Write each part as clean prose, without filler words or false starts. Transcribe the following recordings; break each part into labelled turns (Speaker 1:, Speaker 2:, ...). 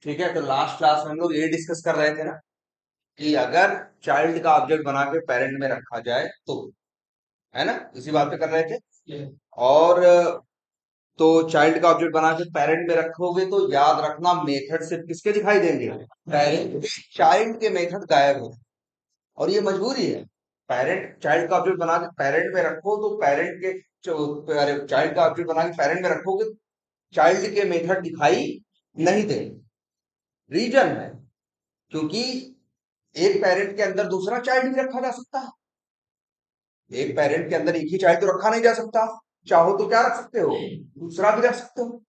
Speaker 1: ठीक है, तो लास्ट क्लास में हम लोग ये डिस्कस कर रहे थे ना कि अगर चाइल्ड का ऑब्जेक्ट बना के पेरेंट में रखा जाए तो, है ना, इसी बात पे कर रहे थे। और तो चाइल्ड का ऑब्जेक्ट बना के पेरेंट में रखोगे तो याद रखना मेथड सिर्फ किसके दिखाई देंगे, पेरेंट के। चाइल्ड के मेथड गायब हो, और ये मजबूरी है। पेरेंट चाइल्ड का ऑब्जेक्ट बना के पेरेंट में रखो तो पेरेंट के चाइल्ड का ऑब्जेक्ट बना के पेरेंट में रखोगे, चाइल्ड के मेथड दिखाई नहीं देंगे। रीजन है क्योंकि एक पेरेंट के अंदर दूसरा चाइल्ड भी रखा जा सकता है। एक पेरेंट के अंदर एक ही चाइल्ड तो रखा नहीं जा सकता। चाहो तो क्या रख सकते हो, दूसरा भी रख सकते हो।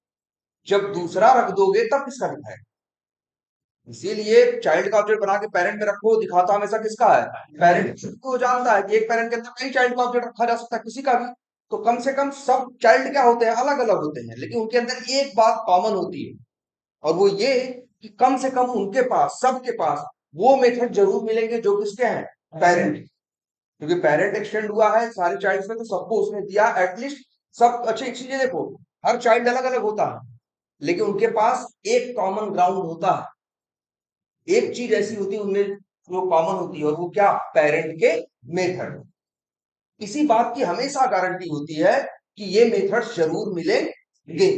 Speaker 1: जब दूसरा रख दोगे तब किसका दिखाएगा। इसीलिए चाइल्ड का ऑब्जेक्ट बना के पेरेंट में रखो, दिखाता हमेशा किसका है, पेरेंट को। जानता है कि एक पेरेंट के अंदर कई चाइल्ड का ऑब्जेक्ट रखा जा सकता है, किसी का भी। तो कम से कम सब चाइल्ड क्या होते हैं, अलग अलग होते हैं, लेकिन उनके अंदर एक बात कॉमन होती है, और वो ये कि कम से कम उनके पास, सबके पास वो मेथड जरूर मिलेंगे जो किसके हैं, पेरेंट। क्योंकि पेरेंट एक्सटेंड हुआ है सारे चाइल्ड में, तो सबको उसने दिया एटलीस्ट। सब अच्छी चीजें देखो, हर चाइल्ड अलग अलग होता है, लेकिन उनके पास एक कॉमन ग्राउंड होता है। एक चीज ऐसी होती है उनमें जो कॉमन होती है, और वो क्या, पेरेंट के मेथड। इसी बात की हमेशा गारंटी होती है कि ये मेथड जरूर मिलेंगे।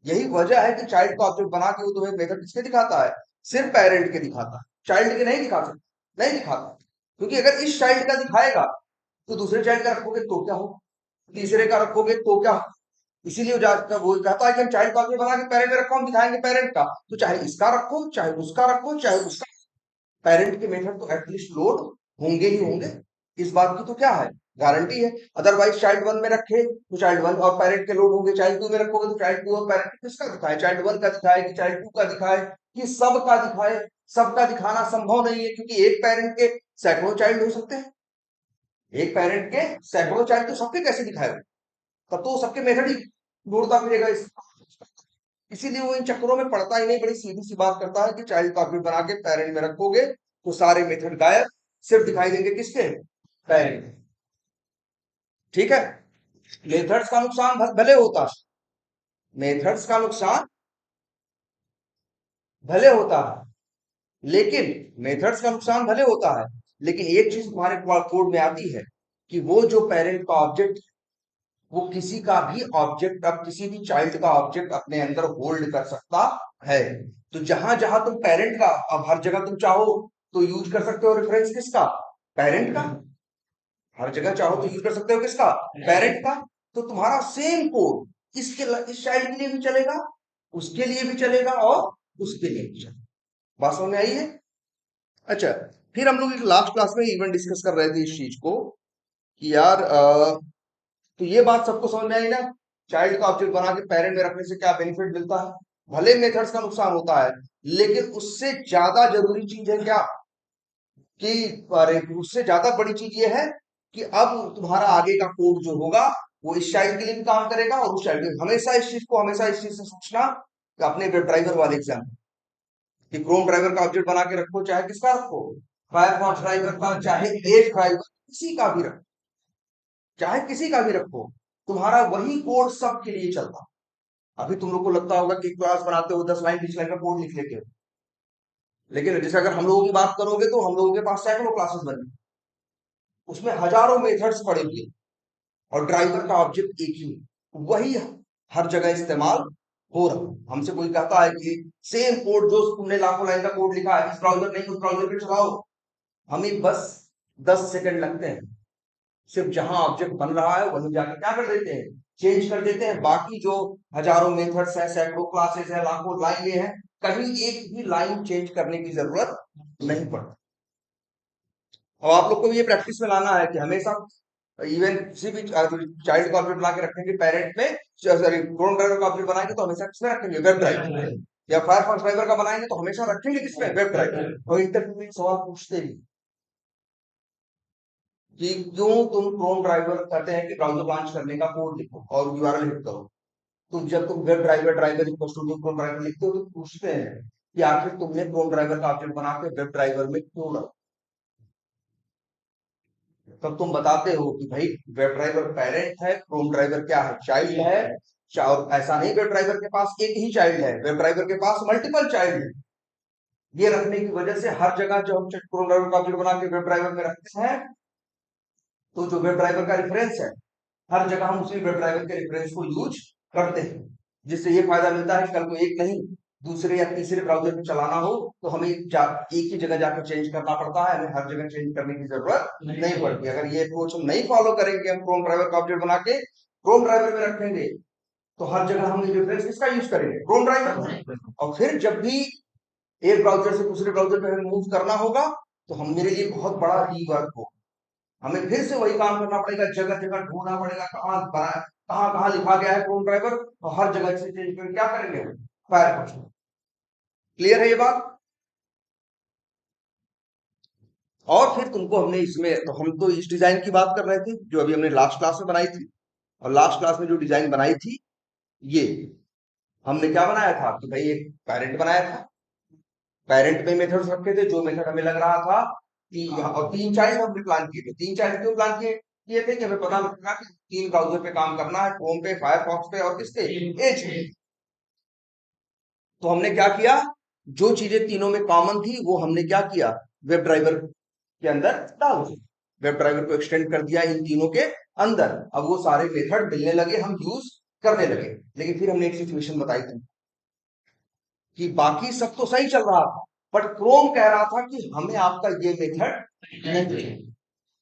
Speaker 1: यही वजह है कि चाइल्ड का ऑब्जेक्ट बना के वो तुम्हें मेथड किसके दिखाता है, सिर्फ पेरेंट के दिखाता है, चाइल्ड के नहीं दिखा सकता, नहीं दिखाता। क्योंकि अगर इस चाइल्ड का दिखाएगा तो दूसरे चाइल्ड का रखोगे तो क्या हो, तीसरे का रखोगे तो क्या हो। इसीलिए वो कहता है कि हम चाइल्ड का ऑब्जेक्ट बना के पेरेंट में रखो, हम दिखाएंगे पेरेंट का, तो चाहे इसका रखो, चाहे उसका रखो, चाहे उसका, पेरेंट के मेथड तो एटलीस्ट लोड होंगे ही होंगे। इस बात की तो क्या है, गारंटी है। अदरवाइज चाइल्ड वन में रखे तो चाइल्ड वन और पेरेंट के लोड होंगे, चाइल्ड टू में रखोगे तो चाइल्ड टू और पेरेंट किसका दिखाए, चाइल्ड वन का दिखाए कि चाइल्ड टू का दिखाए कि सबका दिखाए। सबका दिखाना संभव नहीं है, क्योंकि एक पेरेंट के सैकड़ों चाइल्ड हो सकते हैं। एक पेरेंट के सैकड़ों चाइल्ड तो सबके कैसे दिखाएगा, तब तो सबके मेथड ही ढूंढता फिरेगा इसीलिए वो इन चक्करों में पड़ता ही नहीं, बड़ी सीधी सी बात करता है कि चाइल्ड का ऑब्जेक्ट बना के पेरेंट में रखोगे तो सारे मेथड गायब, सिर्फ दिखाई देंगे किसके, पेरेंट। ठीक है। मेथड्स का नुकसान भले होता है, मेथड्स का नुकसान भले होता है, लेकिन मेथड्स का नुकसान भले होता है, लेकिन एक चीज तुम्हारे कोड में आती है कि वो जो पेरेंट का ऑब्जेक्ट, वो किसी का भी ऑब्जेक्ट, अब किसी भी चाइल्ड का ऑब्जेक्ट अपने अंदर होल्ड कर सकता है। तो जहां जहां तुम पेरेंट का, अब हर जगह तुम चाहो तो यूज कर सकते हो रेफरेंस किसका, पेरेंट का। हर जगह चाहो तो यूज कर सकते हो किसका, पेरेंट का। तो तुम्हारा सेम कोड इस चाइल्ड के लिए भी चलेगा, उसके लिए भी चलेगा, और उसके लिए भी चलेगा। बात समझ में आई है। अच्छा, फिर हम लोग एक लास्ट क्लास में इवन डिस्कस कर रहे थे इस चीज को कि यार तो ये बात सबको समझ में आई ना, चाइल्ड का ऑब्जेक्ट बना के पेरेंट में रखने से क्या बेनिफिट मिलता है। भले मेथड्स का नुकसान होता है, लेकिन उससे ज्यादा जरूरी चीज है क्या, कि अरे उससे ज्यादा बड़ी चीज ये है कि अब तुम्हारा आगे का कोड जो होगा वो इस चाइल्ड के लिए भी काम करेगा और उस चाइल्ड के लिए। हमेशा इस चीज से सोचना कि अपने वेब ड्राइवर वाले एग्जाम्पल, कि क्रोम ड्राइवर का ऑब्जेक्ट बना के रखो, चाहे किसका रखो, फायरफॉक्स ड्राइवर का, चाहे एज ड्राइवर, किसी का भी रखो, चाहे किसी का भी रखो, तुम्हारा वही कोड सबके लिए चलता। अभी तुम लोग को लगता होगा कि क्लास बनाते हो 10 लाइन 20 लाइन का कोड लिख लेते हो, लेकिन जैसे अगर हम लोगों की बात करोगे तो हम लोगों के पास सैकड़ों क्लासेस बनी, उसमें हजारों मेथड्स पड़े हुए, और ड्राइवर का ऑब्जेक्ट एक ही, वही हर जगह इस्तेमाल हो रहा। हमसे कोई कहता है कि सेम कोड जो तुमने लाखों लाइन का कोड लिखा है इस ब्राउजर नहीं उस ब्राउजर पे चलाओ, हमें बस 10 सेकंड लगते हैं। सिर्फ जहां ऑब्जेक्ट बन रहा है वहीं जाके क्या कर देते हैं, चेंज कर देते हैं। बाकी जो हजारों मेथड्स हैं, सैकड़ों क्लासेस हैं, लाखों लाइनें हैं, कहीं एक भी लाइन चेंज करने की जरूरत नहीं पड़ती। और आप लोग को भी ये प्रैक्टिस में लाना है कि हमेशा इवन किसी भी चाइल्ड का ऑब्जेक्ट बना के रखेंगे पेरेंट में, सॉरी क्रोम ड्राइवर का ऑब्जेक्ट बनाएंगे तो हमेशा किसमें रखेंगे, वेब ड्राइव में। या फायरफॉक्स ड्राइवर का बनाएंगे तो हमेशा रखेंगे किसमें, वेब ड्राइव में। और इंटरव्यू में सवाल पूछते भी कि क्यों तुम क्रोम ड्राइवर कहते हैं कि ब्राउजर लॉन्च करने का कोड लिखो और यूआरएल हिट करो, तुम जब तुम web driver driver equal to Chrome driver लिखते हो तो पूछते हैं कि आखिर तुमने क्रोम ड्राइवर का ऑब्जेक्ट बना के वेब ड्राइवर में क्यों रखा। तब तुम बताते हो कि भाई वेब ड्राइवर पेरेंट है, क्रोम ड्राइवर क्या है, चाइल्ड है। और ऐसा नहीं वेब ड्राइवर के पास एक ही चाइल्ड है, वेब ड्राइवर के पास मल्टीपल चाइल्ड है। ये रखने की वजह से हर जगह जो हम क्रोम ड्राइवर का ऑब्जेक्ट बना के वेब ड्राइवर में रखते हैं, तो जो वेब ड्राइवर का रेफरेंस है, हर जगह हम उसी वेब ड्राइवर के रेफरेंस को यूज करते हैं, जिससे ये फायदा मिलता है कि कल को एक नहीं दूसरे या तीसरे ब्राउजर में चलाना हो तो हमें एक ही जगह जाकर चेंज करना पड़ता है, हमें हर जगह चेंज करने की जरूरत नहीं पड़ती। अगर ये अप्रोच हम नहीं फॉलो करेंगे, हम क्रोम ड्राइवर का ऑब्जेक्ट बना के क्रोम ड्राइवर में रखेंगे, तो हर जगह हम रेफरेंस किसका यूज करेंगे, क्रोम ड्राइवर। और फिर जब भी एक ब्राउजर से दूसरे ब्राउजर में हमें मूव करना होगा, तो हम मेरे लिए बहुत बड़ा रीवर्क हो, हमें फिर से वही काम करना पड़ेगा, जगह जगह ढूंढना पड़ेगा कहाँ कहाँ कहाँ लिखा गया है क्रोम ड्राइवर, और हर जगह से चेंज करके क्या करेंगे, फायरफॉक्स। क्लियर है ये बात? और फिर तुमको हमने इसमें, तो हम तो इस डिजाइन की बात कर रहे थे जो अभी हमने लास्ट क्लास में बनाई थी, और लास्ट क्लास में जो डिजाइन बनाई थी, ये हमने क्या बनाया था कि भाई एक पेरेंट बनाया था, पेरेंट में मेथड्स रखे थे, जो मेथड हमें लग रहा था कि और तीन चाइल्ड हमने प्लान किए थे। तीन चाइल्ड क्यों प्लान किए किए थे कि हमें पता लगा कि तीन ब्राउजर पे काम करना है, क्रोम पे, फायरफॉक्स पे और किस पे, एज पे। तो हमने क्या किया, जो चीजें तीनों में कॉमन थी वो हमने क्या किया, वेब ड्राइवर के अंदर डाल दी, वेब ड्राइवर को एक्सटेंड कर दिया इन तीनों के अंदर। अब वो सारे मेथड मिलने लगे, हम यूज करने लगे। लेकिन फिर हमने एक सिचुएशन बताई थी कि बाकी सब तो सही चल रहा था, बट क्रोम कह रहा था कि हमें आपका ये मेथड नहीं चाहिए,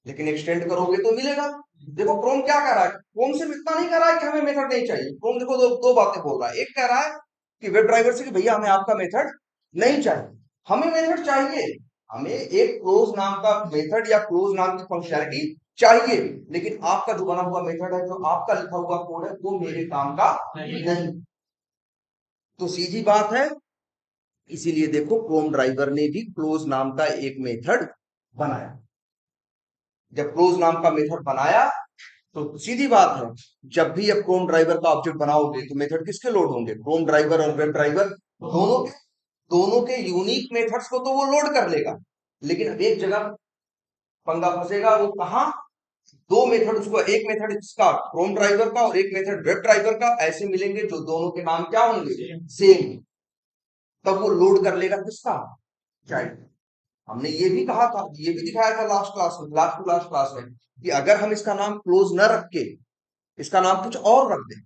Speaker 1: लेकिन एक्सटेंड करोगे तो मिलेगा। देखो क्रोम क्या कह रहा है, क्रोम सिर्फ इतना नहीं कह रहा है कि हमें मेथड नहीं चाहिए, क्रोम देखो दो बातें बोल रहा है। एक कह रहा है कि वेब ड्राइवर से कि भैया हमें आपका मेथड नहीं चाहिए, हमें मेथड चाहिए, हमें एक क्लोज नाम का मेथड या क्लोज नाम की फंक्शनैलिटी चाहिए, लेकिन आपका जो बना हुआ मेथड है, जो आपका लिखा हुआ कोड है, वो मेरे काम का नहीं। तो सीधी बात है, इसीलिए देखो क्रोम ड्राइवर ने भी क्लोज नाम का एक मेथड बनाया। जब क्लोज नाम का मेथड बनाया, तो सीधी बात है, जब भी अब क्रोम ड्राइवर का ऑब्जेक्ट बनाओगे तो मेथड किसके लोड होंगे, क्रोम ड्राइवर और वेब ड्राइवर दोनों के यूनिक मेथड्स को तो वो लोड कर लेगा, लेकिन अब एक जगह पंगा फंसेगा, वो कहा, दो मेथड उसको, एक मेथड इसका क्रोम ड्राइवर का और एक मेथड वेब ड्राइवर का ऐसे मिलेंगे जो दोनों के नाम क्या होंगे, सेम। तब वो लोड कर लेगा किसका, चाइल्ड। हमने ये भी कहा था, ये भी दिखाया था लास्ट क्लास में, लास्ट क्लास में, कि अगर हम इसका नाम क्लोज न रख के इसका नाम कुछ और रख दें,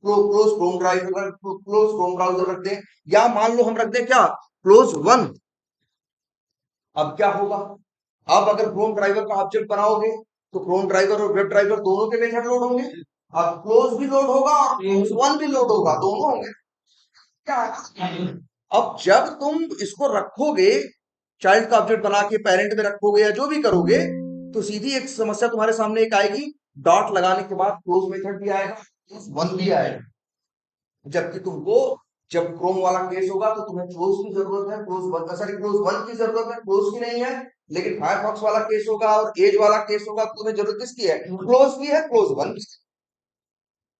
Speaker 1: close Chrome driver, close Chrome browser रख दें, या मान लो हम रख दें क्या, क्लोज वन। अब क्या होगा, अब अगर क्रोम ड्राइवर का ऑब्जेक्ट बनाओगे तो क्रोम ड्राइवर और वेब ड्राइवर दोनों के मेथड लोड होंगे, अब क्लोज भी लोड होगा और क्लोज वन भी लोड होगा, दोनों होंगे। क्या है? अब जब तुम इसको रखोगे, चाइल्ड का ऑब्जेक्ट बना के पेरेंट में रखोगे या जो भी करोगे, तो सीधी एक समस्या तुम्हारे सामने एक आएगी, डॉट लगाने के बाद क्लोज मेथड भी आएगा, क्लोज वन भी आएगा। जबकि तुमको जब क्रोम वाला केस होगा तो तुम्हें क्लोज की जरूरत है, close one, sorry close one की जरूरत है, क्लोज की नहीं है। लेकिन फायरफॉक्स वाला केस होगा और एज वाला केस होगा, तो तुम्हें जरूरत किसकी है, क्लोज की है, क्लोज वन की।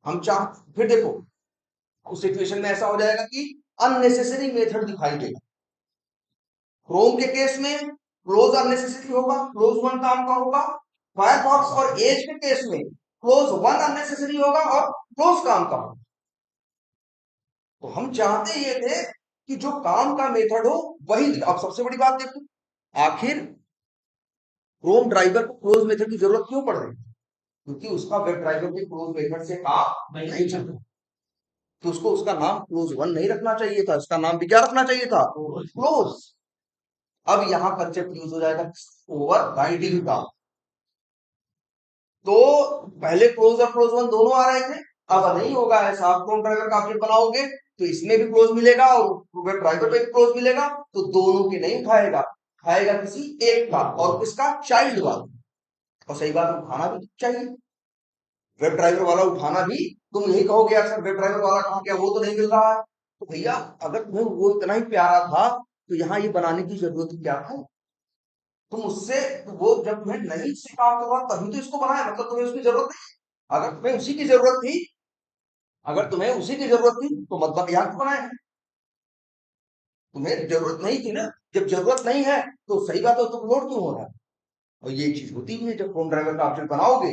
Speaker 1: हम चाह फिर देखो उस सिचुएशन में ऐसा हो जाएगा कि अननेसेसरी मेथड दिखाई देगा। क्रोम के केस में क्लोज अननेसेसरी होगा, क्लोज वन काम का होगा। फायरफॉक्स और एज के केस में क्लोज वन अननेसेसरी होगा और क्लोज काम का होगा। तो हम चाहते ये थे कि जो काम का मेथड हो वही। अब सबसे बड़ी बात देखो, आखिर क्रोम ड्राइवर को क्लोज मेथड की जरूरत क्यों पड़ रही, क्योंकि उसका वेब ड्राइवर के क्लोज मेथड से काम नहीं चल रहा, तो उसको उसका नाम क्लोज वन नहीं रखना चाहिए था, उसका नाम भी क्या रखना चाहिए था, क्लोज। अब यहां कंसेप्ट यूज हो जाएगा ओवर राइडिंग का। तो पहले क्लोज और क्लोज वन दोनों आ रहे थे, अब नहीं होगा ऐसा। आप क्रोम ड्राइवर का ऑब्जेक्ट बनाओगे तो इसमें भी क्लोज मिलेगा और वेब ड्राइवर पे भी क्लोज मिलेगा, तो दोनों के नहीं उठाएगा, उठाएगा किसी एक का, और किसका, चाइल्ड वाला। और सही बात, उठाना भी चाहिए, वेब ड्राइवर वाला उठाना भी। तुम यही कहोगे यार सर वेब ड्राइवर वाला कहाँ गया, वो तो नहीं मिल रहा है। तो भैया अगर तुम्हें वो इतना ही प्यारा था तो यहाँ ये बनाने की जरूरत क्या था, तुम उससे, वो जब तुम्हें नहीं से काम करवा तभी तो इसको बनाया, मतलब तुम्हें उसकी जरूरत नहीं। अगर तुम्हें उसी की जरूरत थी, अगर तुम्हें उसी की जरूरत थी तो मतलब यहाँ क्यों बनाया है, तुम्हें जरूरत नहीं थी ना। जब जरूरत नहीं है तो सही बात है, तुम लोड क्यों हो रहा है। और ये चीज होती भी है, जब क्रोम ड्राइवर का ऑप्शन बनाओगे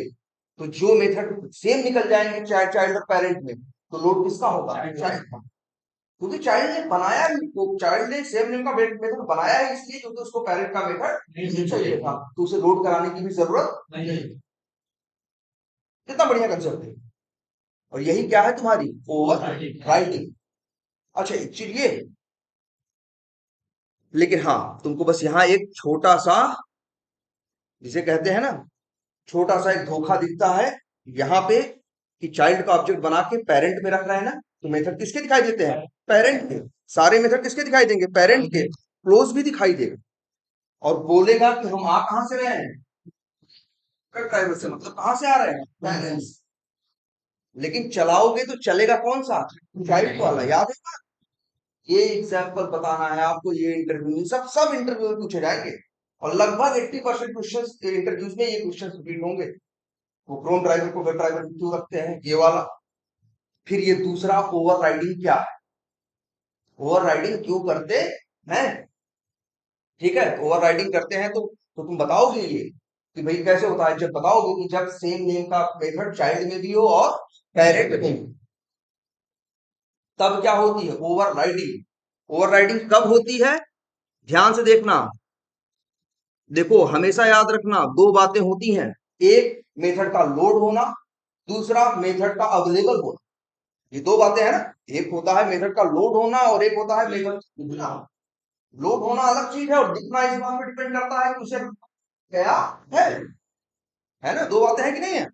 Speaker 1: तो जो मेथड सेम निकल जाएंगे चाइल्ड और पेरेंट में, तो लोड किसका होगा, चाइल्ड का। क्योंकि चाइल्ड ने बनाया ही, तो चाइल्ड ने सेम नेम का मेथड बनाया है इसलिए क्योंकि उसको पेरेंट का मेथड नहीं चाहिए था, तो उसे लोड कराने की भी जरूरत नहीं। कितना बढ़िया कंसेप्ट है। और यही क्या है तुम्हारी ओवर राइटिंग। अच्छा चलिए, लेकिन हाँ तुमको बस यहाँ एक छोटा सा, जिसे कहते हैं ना, छोटा सा एक धोखा दिखता है यहाँ पे, कि चाइल्ड का ऑब्जेक्ट बना के पेरेंट में रख रहा है ना, तो मेथड किसके दिखाई देते हैं, पेरेंट के। सारे मेथड किसके दिखाई देंगे, पेरेंट के। क्लोज भी दिखाई देगा और बोलेगा कि हम आ कहां से रहे हैं, ड्राइवर से, मतलब कहां से आ रहे हैं, पेरेंट्स। लेकिन चलाओगे तो चलेगा कौन सा, चाइल्ड वाला, याद है ना। ये एग्जाम्पल बताना है आपको, ये इंटरव्यू में सब इंटरव्यू में पूछे जाएंगे, और लगभग 80% क्वेश्चन इंटरव्यूज में ये क्वेश्चन रिपीट होंगे। वो क्रोम ड्राइवर को वेब ड्राइवर में क्यों रखते हैं, ये वाला। फिर ये दूसरा, ओवर राइडिंग क्या है, ओवर राइडिंग क्यों करते हैं, ठीक है। ओवर राइडिंग करते हैं तो तुम बताओगे ये कि भाई कैसे होता है, जब बताओगे कि जब सेम नेम का मेथड चाइल्ड में भी हो और पेरेंट में भी, तब क्या होती है, ओवर राइडिंग। ओवर राइडिंग कब होती है, ध्यान से देखना। देखो हमेशा याद रखना, दो बातें होती हैं, एक मेथड का लोड होना, दूसरा मेथड का अवेलेबल होना। ये दो बातें हैं ना, एक होता है मेथड का लोड होना और एक होता है मेथड दिखना। लोड होना अलग चीज है और दिखना इस बात पर डिपेंड करता है कि उसे क्या है ना, दो बातें हैं कि नहीं है।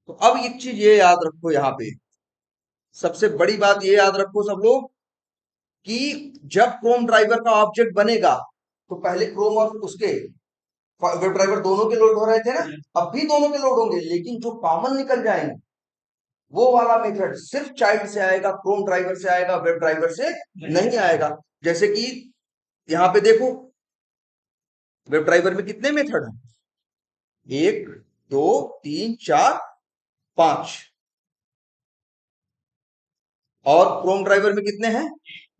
Speaker 1: तो अब एक चीज ये याद रखो, यहाँ पे सबसे बड़ी बात ये याद रखो सब लोग, कि जब क्रोम ड्राइवर का ऑब्जेक्ट बनेगा तो पहले क्रोम और उसके वेब ड्राइवर दोनों के लोड हो रहे थे ना, अब भी दोनों के लोड होंगे, लेकिन जो कॉमन निकल जाएंगे वो वाला मेथड सिर्फ चाइल्ड से आएगा, क्रोम ड्राइवर से आएगा, वेब ड्राइवर से नहीं आएगा। जैसे कि यहाँ पे देखो, वेब ड्राइवर में कितने मेथड हैं, 1 2 3 4 5, और क्रोम ड्राइवर में कितने हैं,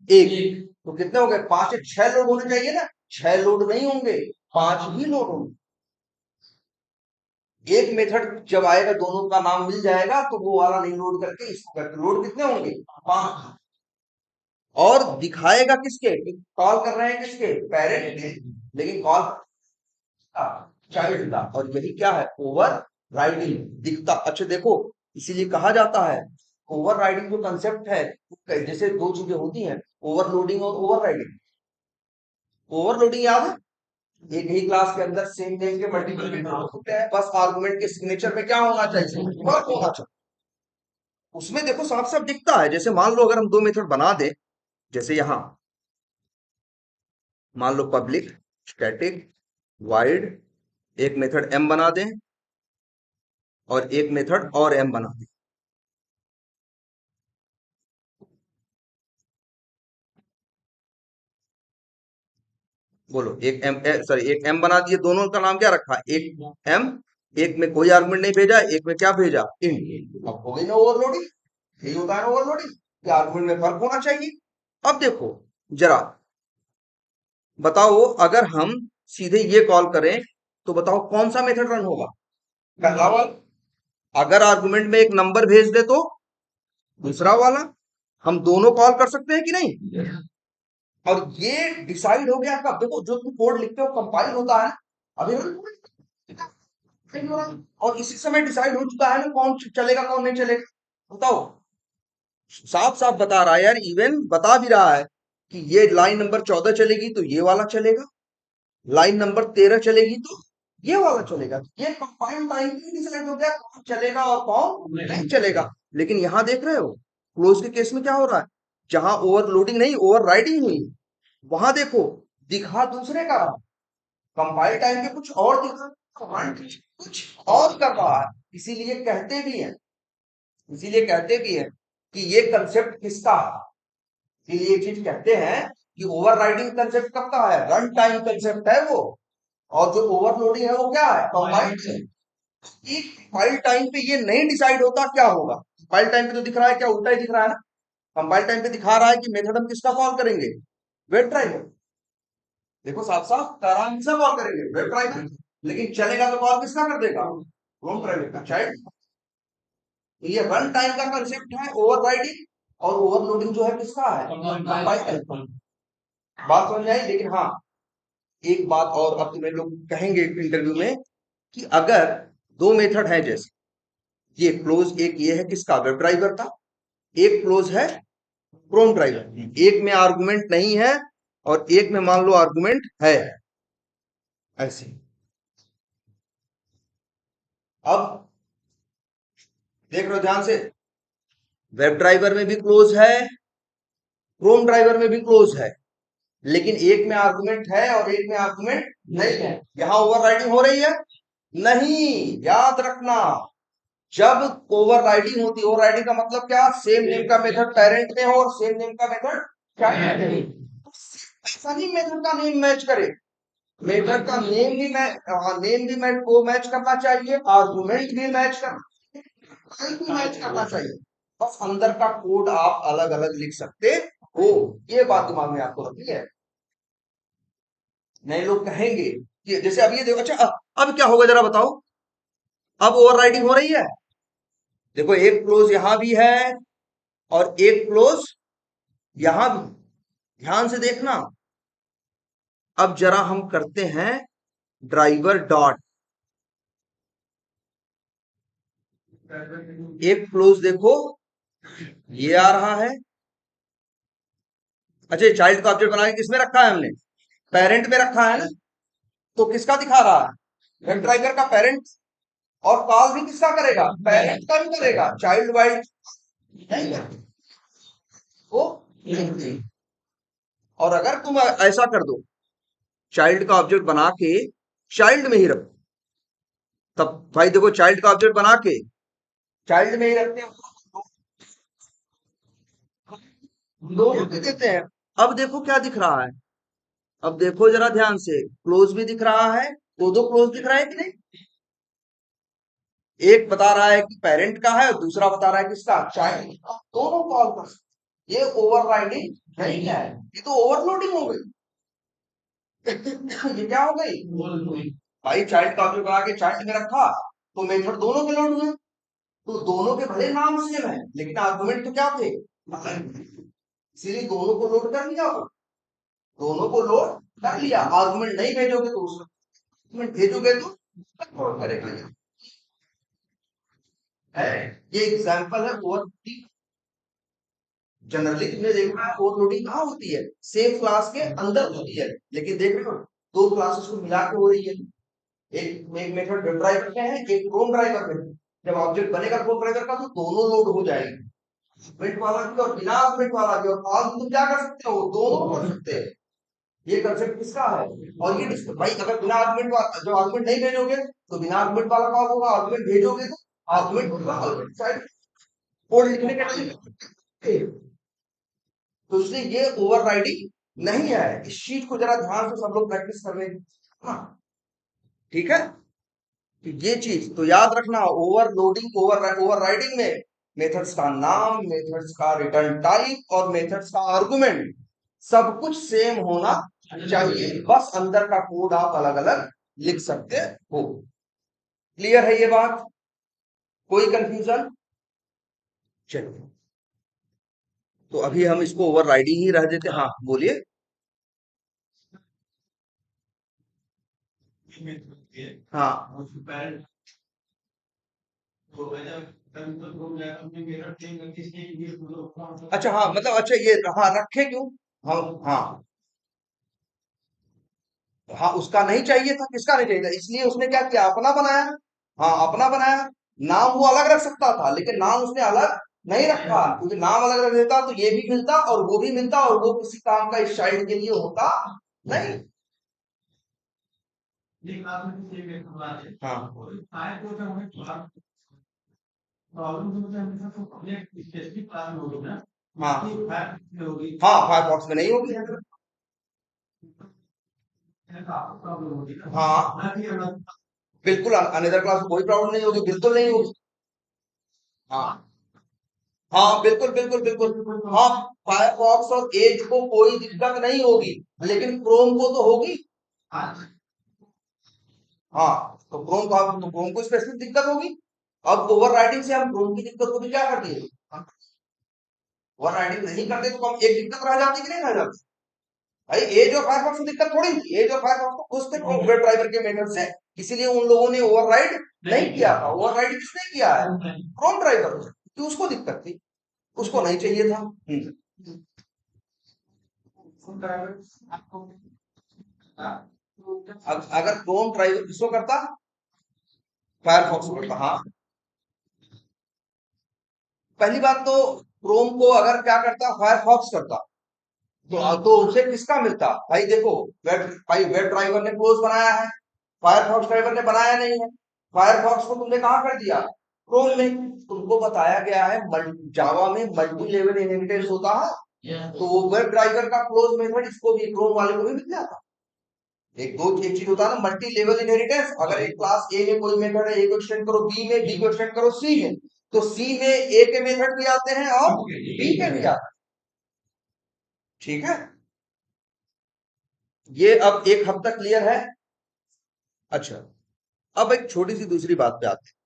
Speaker 1: एक। तो कितने हो गए, 5 से 6 लोड होने चाहिए ना, 6 लोड नहीं होंगे, 5 ही लोड होंगे। एक मेथड जब आएगा दोनों का नाम मिल जाएगा तो वो वाला नहीं लोड करके इसको करके, लोड कितने होंगे, 5। और दिखाएगा किसके, कॉल कर रहे हैं किसके, पेरेंट के, लेकिन कॉल चाइल्ड का। और यही क्या है, ओवर राइडिंग दिखता। अच्छा देखो, इसीलिए कहा जाता है ओवर राइडिंग जो कंसेप्ट है, जैसे दो चीजें होती हैं, ओवरलोडिंग और ओवर राइडिंग। ओवरलोडिंग याद है, एक ही क्लास के अंदर सेम नेम के मल्टीपल मेथड होते हैं, बस आर्गुमेंट के सिग्नेचर में क्या होना चाहिए, वर्क होना चाहिए। उसमें देखो साफ साफ दिखता है, जैसे मान लो अगर हम दो मेथड बना दें, जैसे यहां मान लो पब्लिक स्टैटिक वाइड, एक मेथड एम बना दें और एक मेथड और एम बना दें। बोलो, एक एम, सॉरी एक एम बना दिए, दोनों का नाम क्या रखा, एक एम, एक में कोई आर्गुमेंट नहीं भेजा, एक में क्या भेजा, इंट। अब हो गई ना ओवरलोडिंग, यही होता है ना ओवरलोडिंग, कि आर्गुमेंट में फर्क होना चाहिए। अब देखो जरा, बताओ अगर हम सीधे ये कॉल करें तो बताओ कौन सा मेथड रन होगा, पहला वाला। अगर आर्गुमेंट में एक नंबर भेज दे तो दूसरा वाला। हम दोनों कॉल कर सकते हैं कि नहीं, और ये डिसाइड हो गया कब, देखो जो तुम कोड लिखते हो कंपाइल होता है अभी, और इसी समय डिसाइड हो चुका है ना कौन चलेगा कौन नहीं चलेगा। बताओ, साफ साफ बता रहा है यार, इवन बता भी रहा है कि ये लाइन नंबर 14 चलेगी तो ये वाला चलेगा, लाइन नंबर 13 चलेगी तो ये वाला चलेगा। ये कंपाइल टाइम में डिसाइड हो गया कौन चलेगा और कौन नहीं चलेगा। लेकिन यहां देख रहे हो, क्लोज के केस में क्या हो रहा है, जहां ओवरलोडिंग नहीं ओवर राइडिंग हुई, वहां देखो दिखा दूसरे का, कंपाइल टाइम पे कुछ और दिखा, कमांड कुछ और कर रहा है। इसीलिए कहते भी हैं, इसीलिए कहते भी हैं कि ये कंसेप्ट किसका है, इसीलिए ये चीज कहते हैं कि ओवरराइडिंग कंसेप्ट कब का है, रन टाइम कंसेप्ट है वो। और जो ओवरलोडिंग है वो क्या है, कंपाइल टाइम। कंपाइल टाइम पे ये नहीं डिसाइड होता क्या होगा, कंपाइल टाइम पे तो दिख रहा है क्या, उल्टा ही दिख रहा है ना। कंपाइल टाइम पे दिखा रहा है कि मेथड हम किसका कॉल करेंगे, वेब ड्राइवर। देखो साफ साफ आराम से कॉल करेंगे वेब ड्राइवर, लेकिन चलेगा तो कॉल किसका कर देगा, क्रोम ड्राइवर का चाइल्ड। तो ये रन टाइम का कंसेप्ट है ओवरराइडिंग, और ओवरलोडिंग जो है किसका है, कंपाइलर। बात समझ आई। लेकिन हाँ, एक बात और अब तुम्हें लोग कहेंगे इंटरव्यू में कि अगर दो मेथड है, जैसे ये क्लोज, एक ये है किसका, वेब ड्राइवर का, एक क्लोज है क्रोम ड्राइवर, एक में आर्गुमेंट नहीं है और एक में मान लो आर्गुमेंट है, ऐसे। अब देख लो ध्यान से, वेब ड्राइवर में भी क्लोज है, क्रोम ड्राइवर में भी क्लोज है, लेकिन एक में आर्गुमेंट है और एक में आर्गुमेंट नहीं है। यहां ओवरराइडिंग हो रही है नहीं, याद रखना। जब ओवरराइडिंग होती है, ओवरराइडिंग का मतलब क्या, सेम नेम का मेथड पेरेंट में हो और सेम नेम का मेथड चाइल्ड में। ऐसा नहीं मेथड का नेम मैच करे, मेथड का नेम भी नेम भी मैच को मैच करना चाहिए, आर्गुमेंट भी मैच करना, भी मैच करना चाहिए। बस अंदर का कोड आप अलग अलग लिख सकते हो, ये बात दिमाग में आपको रखनी है। नए लोग कहेंगे कि जैसे अब ये देखो, अच्छा अब क्या होगा जरा बताओ, अब ओवरराइडिंग हो रही है। देखो एक क्लोज यहां भी है और एक क्लोज यहां भी, ध्यान से देखना। अब जरा हम करते हैं ड्राइवर डॉट, एक क्लोज देखो ये आ रहा है। अच्छा, चाइल्ड का ऑब्जेक्ट बना के किसमें रखा है हमने, पेरेंट में रखा है ना, तो किसका दिखा रहा है, वेब ड्राइवर का पेरेंट, और कॉल भी किसका करेगा, पेरेंट का भी करेगा, चाइल्ड वाइल्ड नहीं करेगा। वो और अगर तुम ऐसा कर दो, चाइल्ड का ऑब्जेक्ट बना के चाइल्ड में ही रखो, तब भाई देखो चाइल्ड का ऑब्जेक्ट बना के चाइल्ड में ही रखते हैं, दोनों पे देते हैं। अब देखो क्या दिख रहा है, अब देखो जरा ध्यान से, क्लोज भी दिख रहा है, दो क्लोज दिख रहा है कि नहीं, एक बता रहा है कि पेरेंट का है और दूसरा बता रहा है किसका, चाइल्ड का, दोनों कॉल कर सकते। ये ओवरराइडिंग नहीं है, ये तो ओवरलोडिंग हो गई। ये क्या हो गई भाई, चाइल्ड का ऑब्जेक्ट बना के चाइल्ड में रखा तो मेथड दोनों के लोड हुए, तो दोनों के भले नाम सेम है लेकिन आर्गुमेंट तो क्या थे, इसीलिए दोनों को लोड कर लिया, दोनों को लोड कर लिया। आर्गुमेंट नहीं भेजोगे तो उसमें, आर्गुमेंट भेजोगे तो लोड करेगा। ये एग्जांपल है ओवरलोडिंग। जनरली तुमने देखा है ओवरलोडिंग कहाँ होती है, सेम क्लास के अंदर होती है, लेकिन देख रहे हो दो क्लासेस को मिला के हो रही है। एक मेथड वेब ड्राइवर का है, एक क्रोम ड्राइवर में। जब ऑब्जेक्ट बनेगा क्रोम ड्राइवर का तो दोनों लोड हो जाएंगे, आर्गुमेंट वाला भी और बिना आर्गुमेंट वाला भी, और कॉल तुम क्या कर सकते हो, दोनों कर सकते हैं। ये कंसेप्ट किसका है, और ये भाई अगर बिना आर्गुमेंट जो आर्गुमेंट नहीं भेजोगे तो बिना आर्गुमेंट वाला कॉल होगा, आर्गुमेंट भेजोगे तो आर्गुमेंट होगा, आर्गुमेंट साइड कोड लिखने के लिए। तो इसलिए ये ओवरराइडिंग नहीं है, इस चीज को जरा ध्यान से सब लोग प्रैक्टिस कर रहे हैं। हाँ ठीक है, तो ये चीज तो याद रखना, ओवरलोडिंग ओवरराइडिंग में मेथड्स का नाम, मेथड्स का रिटर्न टाइप और मेथड्स का आर्गुमेंट सब कुछ सेम होना चाहिए, बस अंदर का कोड आप अलग अलग लिख सकते हो। क्लियर है ये बात, कोई कंफ्यूजन। चलिए, तो अभी हम इसको ओवरराइडिंग ही रह देते, हाँ बोलिए। हाँ अच्छा, हाँ मतलब अच्छा ये, हाँ रखे क्यों, हाँ हाँ हाँ, उसका नहीं चाहिए था, किसका नहीं चाहिए था, इसलिए उसने क्या किया, अपना बनाया। हाँ अपना बनाया, नाम वो अलग रख सकता था लेकिन नाम उसने अलग नहीं रखा, क्योंकि नाम अलग रख देता तो ये भी मिलता और वो भी मिलता और वो किसी काम का इस चाइल्ड के लिए होता नहीं। हाँ हाँ हाँ, फायरफॉक्स में नहीं होगी। हाँ बिल्कुल, अनदर क्लास कोई प्रॉब्लम नहीं होगी, बिल्कुल नहीं होगी। हाँ हाँ बिल्कुल बिल्कुल बिल्कुल, हाँ फायरफॉक्स और एज को कोई दिक्कत नहीं होगी, लेकिन क्रोम को तो होगी। हाँ तो क्रोम को स्पेसिफिक दिक्कत होगी। अब ओवरराइडिंग से हम क्रोम की दिक्कत को भी क्या कर दिए, ओवरराइडिंग नहीं करते तो हम एक दिक्कत रह जाती कि नहीं रह जाती। भाई एज और फायरफॉक्स में दिक्कत थोड़ी थी, एज और फायरफॉक्स को खुद से क्रोम वेब ड्राइवर के मेथड से, इसीलिए उन लोगों ने ओवरराइड नहीं किया था। ओवरराइड किसने किया है, क्रोम ड्राइवर, कि उसको दिक्कत थी, उसको नहीं चाहिए था। अगर क्रोम ड्राइवर किसको करता, फायरफॉक्स करता। हाँ, पहली बात तो क्रोम को अगर क्या करता, फायरफॉक्स करता, तो उसे किसका मिलता। भाई देखो, वेब ड्राइवर ने क्लोज बनाया है, फायरफॉक्स ड्राइवर ने बनाया नहीं है। फायरफॉक्स को तुमने कहाँ कर दिया, क्रोम में। तुमको बताया गया है जावा में मल्टी लेवल इनहेरिटेंस होता है, तो वो वेब ड्राइवर का क्लोज मेथड इसको भी, क्रोम वाले को भी मिल जाता। एक चीज होता है ना, मल्टी लेवल इनहेरिटेंस। अगर एक क्लास ए में कोई मेथड है, ए को एक्सटेंड करो बी में, बी को एक्सटेंड करो सी में, तो सी में ए के मेथड भी आते हैं और बी के भी आते हैं। ठीक है, ये अब एक हद तक क्लियर है। अच्छा, अब एक छोटी सी दूसरी बात पे आते हैं।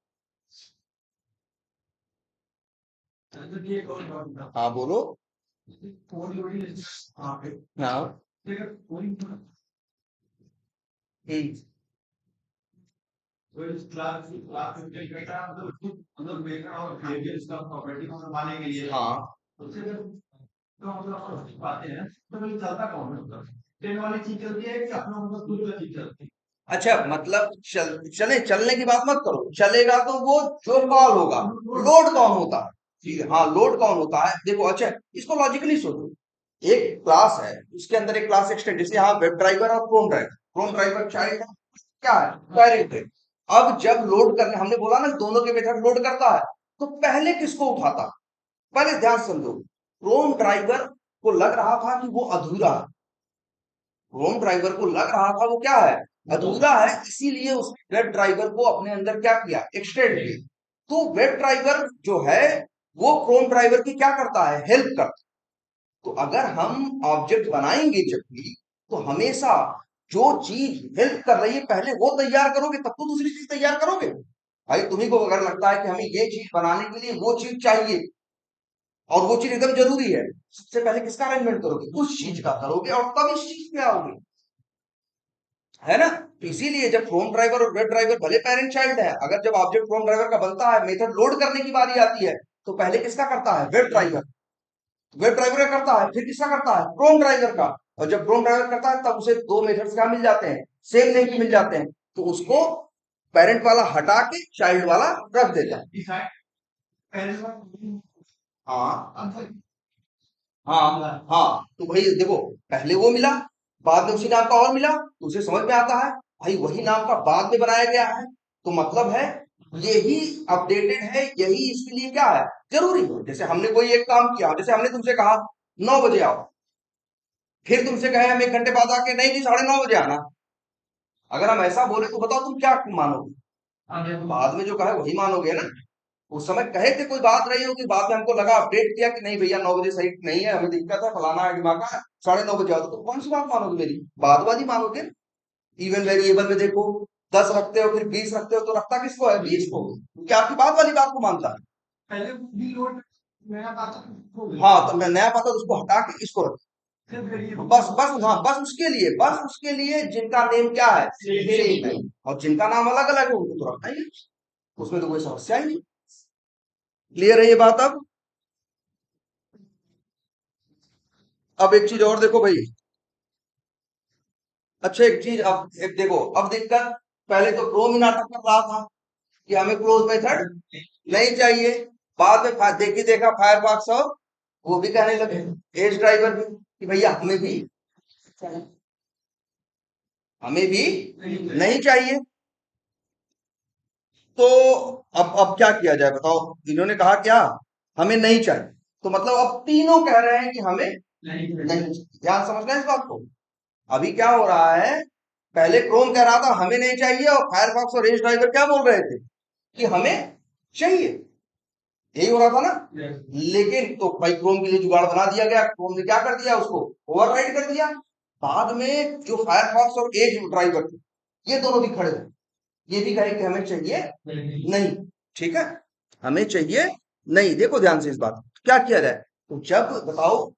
Speaker 1: हाँ बोलो। हाँ। हम्म। हाँ। अच्छा, मतलब चलने की बात मत करो, चलेगा तो वो जो कॉल होगा, लोड कौन होता है। ठीक है, हाँ, लोड कौन होता है, देखो। अच्छा, इसको लॉजिकली सोचो, एक क्लास है, उसके अंदर एक क्लास एक्सटेंड, जैसे यहाँ वेब ड्राइवर और क्रोम ड्राइवर चाइल्ड है, क्या है, डायरेक्ट है। अब जब लोड करने, हमने बोला ना दोनों के मेथड लोड करता है, तो पहले किसको उठाता, पहले ध्यान से समझो। क्रोम ड्राइवर को लग रहा था कि वो अधूरा है, क्रोम ड्राइवर को लग रहा था वो क्या है, अधूरा है, इसीलिए उसने वेब ड्राइवर को अपने अंदर क्या किया, एक्सटेंड किया। तो वेब ड्राइवर जो है वो क्रोम ड्राइवर की क्या करता है, हेल्प करता है। तो अगर हम ऑब्जेक्ट बनाएंगे जब भी, तो हमेशा जो चीज हेल्प कर रही है पहले वो तैयार करोगे, तब तो दूसरी चीज तैयार करोगे। भाई तुम्ही को अगर लगता है कि हमें ये चीज बनाने के लिए वो चीज चाहिए और वो चीज एकदम जरूरी है, सबसे पहले किसका अरेंजमेंट करोगे, उस चीज का करोगे और तब इस चीज पे आओगे, है ना। तो इसीलिए जब क्रोम ड्राइवर और वेब ड्राइवर भले पेरेंट चाइल्ड है, अगर जब ऑब्जेक्ट क्रोम ड्राइवर का बनता है, मेथड लोड करने की बारी आती है, तो पहले किसका करता है, वेब ड्राइवर। वेब ड्राइवर का करता है, फिर किसका करता है, क्रोम ड्राइवर का। और जब क्रोम ड्राइवर करता है तब उसे दो मेथड्स क्या मिल जाते हैं, सेम नेम के मिल जाते हैं, तो उसको पेरेंट वाला हटा के चाइल्ड वाला रख देता है। हाँ। हाँ। हाँ, तो भाई देखो, पहले वो मिला, बाद में उसी नाम का और मिला, तो उसे समझ में आता है भाई वही नाम का बाद में बनाया गया है, तो मतलब है यही अपडेटेड है, यही इसके लिए क्या है, जरूरी है। जैसे हमने कोई एक काम किया, जैसे हमने तुमसे कहा 9 बजे आओ, फिर तुमसे कहे हम 1 घंटे बाद आके, नहीं जी 9:30 बजे आना। अगर हम ऐसा बोले तो बताओ तुम क्या मानोगे, बाद में जो कहे वही मानोगे ना। उस समय कहे थे कोई बात रही होगी, बाद में हमको लगा, अपडेट किया कि नहीं भैया 9 बजे सही नहीं है, हमें दिक्कत है, फलाना है, दिमाग का 9:30 आओ, तो कौन सी बात मानोगे मेरी, बाद वाली मानोगे। इवन वेरिएबल में देखो, 10 रखते हो फिर 20 रखते हो, तो रखता किसको है, 20 को, क्योंकि आपकी बाद वाली बात को मानता है। हाँ, तो मैं नया पाता उसको हटा के इसको रख, बस बस, हाँ, बस उसके लिए जिनका नेम क्या है, सेम है, और जिनका नाम अलग अलग है उनको तो रखना ही है, उसमें तो कोई समस्या ही नहीं। क्लियर है ये बात अब। अब एक चीज और देखो भाई। अच्छा, एक चीज, अब एक देखो, अब दिक्कत, पहले तो क्रोम ही नाटक कर रहा था कि हमें क्लोज मेथड नहीं चाहिए, बाद में देखी देखा फायरफॉक्स और वो भी कहने लगे, एज ड्राइवर भी, कि भैया हमें भी नहीं चाहिए। तो अब क्या किया जाए बताओ, इन्होंने कहा क्या, हमें नहीं चाहिए, तो मतलब अब तीनों कह रहे हैं कि हमें नहीं चाहिए। ध्यान समझना है इस बात को। अभी क्या हो रहा है, पहले क्रोम कह रहा था हमें नहीं चाहिए, और फायरफॉक्स और एज ड्राइवर क्या बोल रहे थे कि हमें चाहिए, यही हो रहा था ना। लेकिन तो भाई क्रोम के लिए जुगाड़ बना दिया गया, क्रोम ने क्या कर दिया, उसको ओवरराइड कर दिया। बाद में जो फायरफॉक्स और एज ड्राइवर थे, ये दोनों भी खड़े थे, ये भी कहे कि हमें चाहिए नहीं। ठीक है, हमें चाहिए नहीं। देखो ध्यान से इस बात को, क्या किया जाए? तो जब बताओ,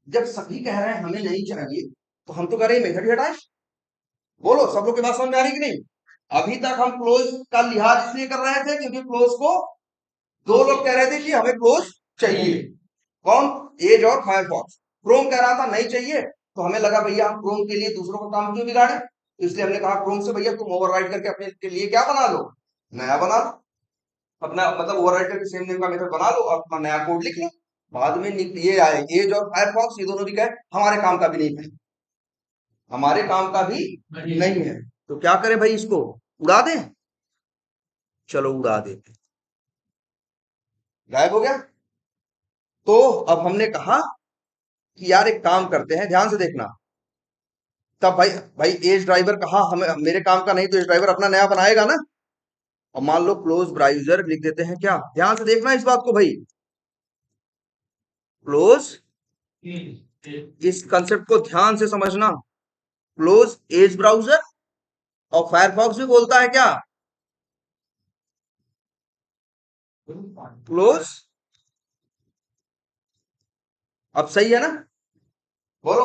Speaker 1: जब सभी कह रहे हैं हमें नहीं चाहिए, तो हम तो कह रहे हैं मेथड ही हटाए। बोलो, सब लोग के बात समझ में आ रही कि नहीं? अभी तक हम क्लोज का लिहाज इसलिए कर रहे थे क्योंकि क्लोज को दो लोग कह रहे थे कि हमें क्लोज चाहिए। कौन? एज और फायरफॉक्स। क्रोम कह रहा था नहीं चाहिए, तो हमें लगा भैया हम क्रोम के लिए दूसरों का काम क्यों बिगाड़े, तो इसलिए हमने कहा क्रोम से भैया तुम ओवरराइड करके अपने के लिए क्या बना लो, नया बना लो, अपना मतलब ओवरराइड करके सेम नेम का मेथड बना लो, अपना नया कोड लिख लो। बाद में ये आए एज और फायरफॉक्स, ये दोनों भी कहे हमारे काम का भी नहीं है, हमारे काम का भी नहीं है। तो क्या करें भाई, इसको उड़ा दें? चलो उड़ा देते। गायब हो गया। तो अब हमने कहा कि यार एक काम करते हैं, ध्यान से देखना। तब भाई, एज ड्राइवर कहा हमें मेरे काम का नहीं, तो एज ड्राइवर अपना नया बनाएगा ना। और मान लो क्लोज ब्राउजर लिख देते हैं क्या, ध्यान से देखना इस बात को भाई, क्लोज, इस कंसेप्ट को ध्यान से समझना। क्लोज एज ब्राउजर, और फायरफॉक्स भी बोलता है क्या, क्लोज। अब सही है ना? बोलो,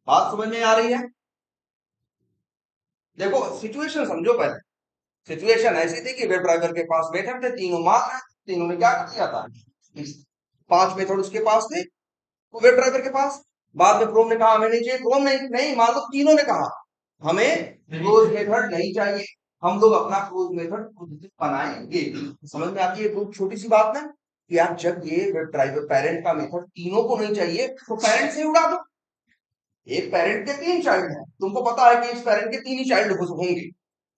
Speaker 1: बात समझ में आ रही है? देखो सिचुएशन समझो पहले। सिचुएशन ऐसी थी कि वेब ड्राइवर के पास मेथड थे, तीनों मांग रहे थे, तीनों ने क्या कर दिया था, पांच मेथड उसके पास थे, वो वेब ड्राइवर के पास। बाद में क्रोम ने कहा हमें नहीं चाहिए, क्रोम नहीं, मान लो तीनों ने कहा हमें क्लोज मेथड नहीं चाहिए, हम लोग अपना क्लोज मेथड खुद बनाएंगे। समझ में आती है एक छोटी सी बात ना, कि यार जब ये वेब ड्राइवर पेरेंट का मेथड तीनों को नहीं चाहिए, तो पेरेंट से उड़ा दो। एक पेरेंट के तीन चाइल्ड हैं, तुमको पता है कि इस पेरेंट के तीन ही चाइल्ड होंगे,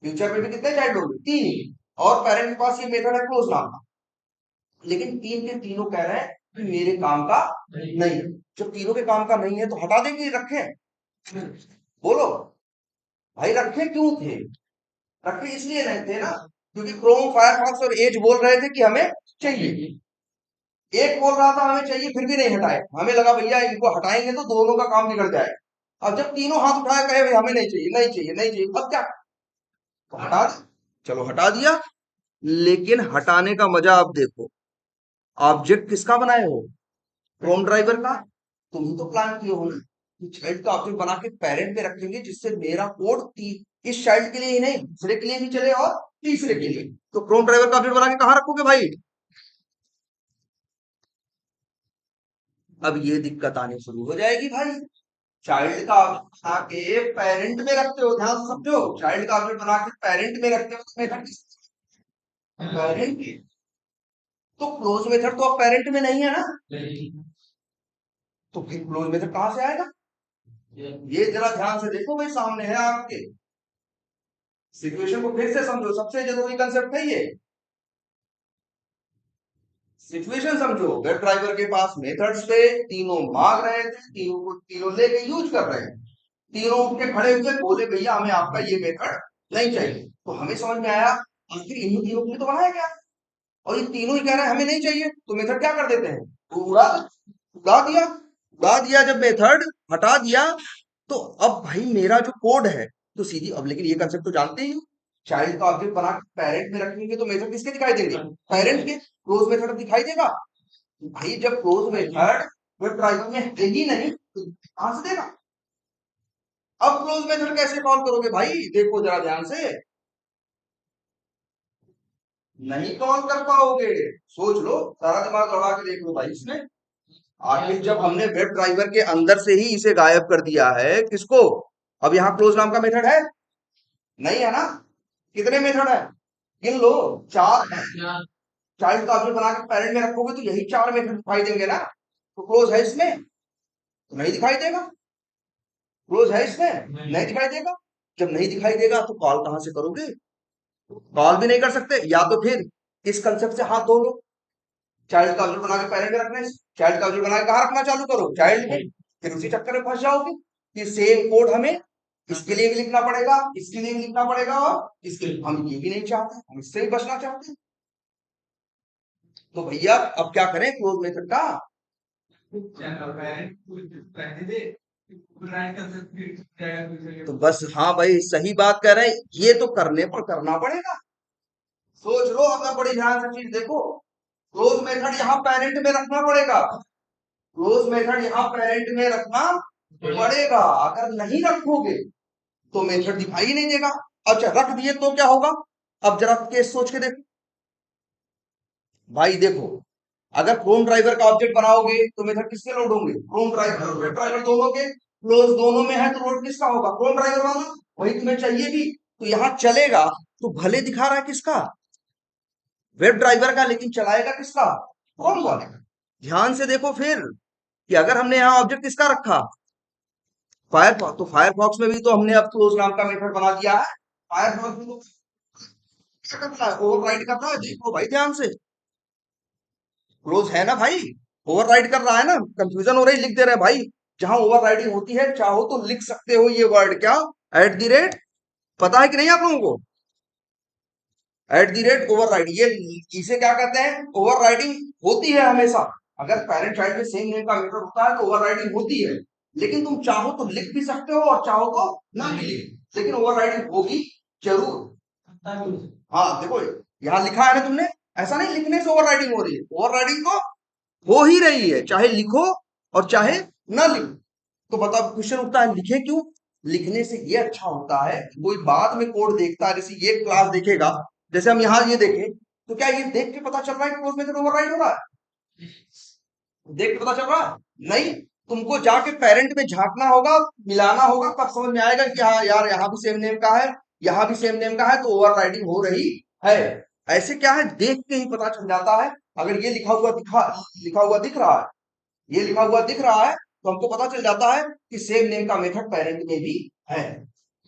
Speaker 1: फ्यूचर में भी कितने चाइल्ड होंगे, तीन ही। और पेरेंट के पास ये मेथड है क्लोज नाम का, लेकिन तीन के तीनों कह रहे हैं कि मेरे काम का नहीं है। जब तीनों के काम का नहीं है, तो हटा देंगे, रखें? बोलो भाई, रखे क्यों थे? रखे इसलिए नहीं थे ना, क्योंकि क्रोम, फायरफॉक्स और एज बोल रहे थे कि हमें चाहिए। एक बोल रहा था हमें चाहिए, फिर भी नहीं हटाए, हमें लगा भैया इनको हटाएंगे तो दोनों का काम बिगड़ जाएगा। अब जब तीनों हाथ उठाए कहे भाई हमें नहीं चाहिए, नहीं चाहिए, नहीं चाहिए, अब क्या? तो हटा दे। चलो हटा दिया, लेकिन हटाने का मजा अब देखो। ऑब्जेक्ट किसका बनाए हो? क्रोम ड्राइवर का। तुम ही तो प्लान किए हो ना कि चाइल्ड का ऑब्जेक्ट बना के पेरेंट पे रखेंगे, जिससे मेरा कोड इस चाइल्ड के लिए ही नहीं, दूसरे के लिए भी चले और तीसरे के लिए। तो क्रोम ड्राइवर का ऑब्जेक्ट बना के कहाँ रखोगे भाई? अब ये दिक्कत आनी शुरू हो जाएगी भाई। चाइल्ड का ऑब्जेक्ट बना के पेरेंट में रखते हो, ध्यान से समझो, चाइल्ड का ऑब्जेक्ट बना के पेरेंट में रखते हो, तो मेथड पेरेंट के, तो क्लोज मेथड तो अब पेरेंट में नहीं है ना, तो फिर क्लोज मेथड कहां से आएगा? ये जरा ध्यान से देखो भाई, सामने है आपके। सिचुएशन को फिर से समझो, सबसे जरूरी कंसेप्ट है ये। सिचुएशन समझो, वेब ड्राइवर के पास मेथड्स थे, तीनों मांग रहे थे, तीनों को तीनों लेके यूज कर रहे हैं, तीनों उठ के खड़े हुए बोले भैया हमें आपका ये मेथड नहीं चाहिए। तो हमें समझ में आया आखिर इन्हीं तीनों के लिए तो बनाया गया, और ये तीनों ही कह रहे हैं हमें नहीं चाहिए, तो मेथड क्या कर देते हैं, तो उड़ा दिया। उड़ा दिया जब मेथड हटा दिया, तो अब भाई मेरा जो कोड है, तो सीधी अब, लेकिन ये कंसेप्ट तो जानते ही हो, चाइल्ड का ऑब्जेक्ट बना के पेरेंट में रखेंगे तो मेथड किसके दिखाई देंगे, पेरेंट के। क्लोज मेथड दिखाई देगा भाई, जब क्लोज मेथड वेब ड्राइवर में है ही नहीं, तो कहां से देगा? अब क्लोज मेथड कैसे कॉल करोगे भाई, देखो जरा ध्यान से, नहीं कॉल कर पाओगे। सोच लो, सारा दिमाग लड़ा के देख लो भाई इसमें। आखिर जब हमने वेब ड्राइवर के अंदर से ही इसे गायब कर दिया है, किसको? अब यहाँ क्लोज नाम का मेथड है नहीं, है ना? कितने मेथड है, गिन लो, चार है। चाइल्ड का ऑब्जेक्ट बना के पेरेंट में रखोगे तो यही चार मेथड दिखाई देंगे ना, तो क्लोज है इसमें, तो नहीं दिखाई देगा। क्लोज है इसमें, नहीं दिखाई देगा। जब नहीं दिखाई देगा तो कॉल कहां से करोगे? कॉल भी नहीं कर सकते, या तो फिर इस कंसेप्ट से हाथ धो लो, चाइल्ड का ऑब्जेक्ट बना के पेरेंट में रखना है, चाइल्ड का ऑब्जेक्ट बना के कहां रखना चालू करो, चाइल्ड में। फिर उसी चक्कर में फंस जाओगे कि सेम कोड हमें इसके लिए भी लिखना पड़ेगा, इसके लिए भी लिखना पड़ेगा, और इसके लिए हम ये भी नहीं चाहते, हम इससे भी बचना चाहते हैं। तो भैया अब क्या करें क्लोज मेथड का? तो बस हाँ भाई, सही बात कह रहे हैं, ये तो करने पर करना पड़ेगा। सोच लो, अपना बड़ी ध्यान से चीज देखो। क्लोज मेथड यहाँ पेरेंट में रखना पड़ेगा, क्लोज मेथड यहाँ पेरेंट में रखना पड़ेगा। अगर नहीं रखोगे तो मेथड दिखाई ही नहीं देगा। अच्छा, रख दिए तो क्या होगा? अब जरा केस सोच के देखो भाई। देखो, अगर क्रोम ड्राइवर का ऑब्जेक्ट बनाओगे तो मेथड किसके लोड होंगे? क्रोम ड्राइवर और वेब ड्राइवर दोनों के। क्लोज दोनों में है तो लोड किसका होगा? क्रोम ड्राइवर वाला। वही तुम्हें चाहिए भी। तो यहां चलेगा तो भले दिखा रहा है किसका? वेब ड्राइवर का, लेकिन चलाएगा किसका? क्रोम वाले का। ध्यान से देखो फिर कि अगर हमने यहाँ ऑब्जेक्ट किसका रखा? फायरफॉक्स। तो फायरफॉक्स में भी तो हमने अब क्लोज नाम का मेथड बना दिया है। फायरफॉक्स में तो क्या करना है? ओवरराइड करना है। देखो भाई ध्यान से, क्लोज है ना भाई, ओवरराइड कर रहा है ना। कंफ्यूजन हो रही, लिख दे रहे हैं भाई। जहां ओवरराइडिंग होती है, चाहो तो लिख सकते हो ये वर्ड, क्या? At the rate. पता है कि नहीं आप लोगों को? एट द रेट ओवरराइड, ये इसे क्या कहते हैं? ओवरराइडिंग होती है हमेशा। अगर पेरेंट चाइल्ड में सेम नेम का मेथड होता है तो ओवरराइडिंग होती है। लेकिन तुम चाहो तो लिख भी सकते हो और चाहो तो ना भी लिख, लेकिन ओवरराइडिंग होगी जरूर। हाँ देखो, यहाँ लिखा है ना तुमने। ऐसा नहीं लिखने से ओवरराइडिंग हो रही है, ओवरराइडिंग तो हो ही रही है, चाहे लिखो और चाहे ना लिखो। तो बताओ, क्वेश्चन उठता है लिखे क्यों? लिखने से ये अच्छा होता है, कोई बाद में कोड देखता है, जैसे ये क्लास देखेगा, जैसे हम यहाँ ये देखें, तो क्या ये देख के पता चल रहा है कि क्लोज मेथड ओवरराइड हो रहा है? देख के पता चल रहा है? नहीं। तुमको जाके पेरेंट में झांकना होगा, मिलाना होगा, तब समझ में आएगा कि हाँ यार, यहाँ भी सेम नेम का है, यहाँ भी सेम नेम का है, तो ओवरराइडिंग हो रही है। ऐसे क्या है, देख के ही पता चल जाता है। अगर ये लिखा हुआ दिख रहा है, ये लिखा हुआ दिख रहा है, तो हमको पता चल जाता है कि सेम नेम का मेथड पेरेंट में भी है।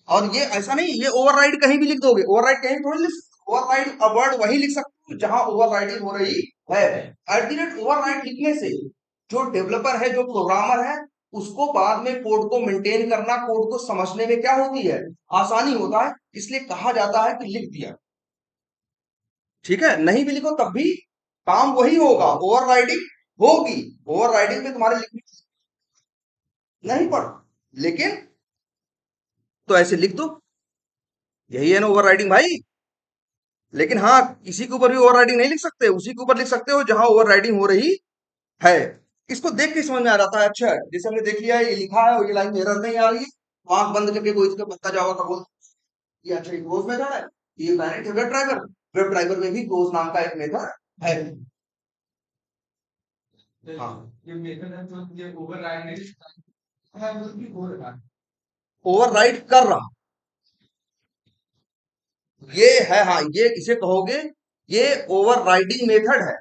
Speaker 1: और ये ऐसा नहीं, ये ओवरराइड कहीं भी लिख दोगे, ओवरराइड कहीं थोड़ी लिख। ओवरराइड अ वर्ड वही लिख सकते हो जहां ओवरराइडिंग हो रही है। एट द रेट ओवरराइड लिखने से जो डेवलपर है, जो प्रोग्रामर है, उसको बाद में कोड को मेंटेन करना, कोड को समझने में क्या होती है? आसानी होता है। इसलिए कहा जाता है कि लिख दिया। ठीक है, नहीं भी लिखो तब भी काम वही होगा, ओवरराइडिंग होगी। ओवरराइडिंग में तुम्हारे लिखने नहीं पड़, लेकिन तो ऐसे लिख दो। यही है ना ओवरराइडिंग भाई। लेकिन हाँ, किसी के ऊपर भी ओवरराइडिंग नहीं लिख सकते, उसी के ऊपर लिख सकते हो जहां ओवरराइडिंग हो रही है। इसको देख के समझ में आ जाता है। अच्छा, जैसे हमने देख लिया है, ये लिखा है और ये लाइन एरर नहीं आ रही है, तो आंख बंद करके कोई इसका पत्ता जावा का बोल, ये अच्छा क्लोज मेथड है। ये पेरेंट है वेब ड्राइवर, वेब ड्राइवर में भी क्लोज नाम का एक मेथड है। हाँ, ये मेथड है जो ये ओवरराइड कर रहा, ये है। हाँ, ये इसे कहोगे, ये ओवरराइडिंग मेथड है।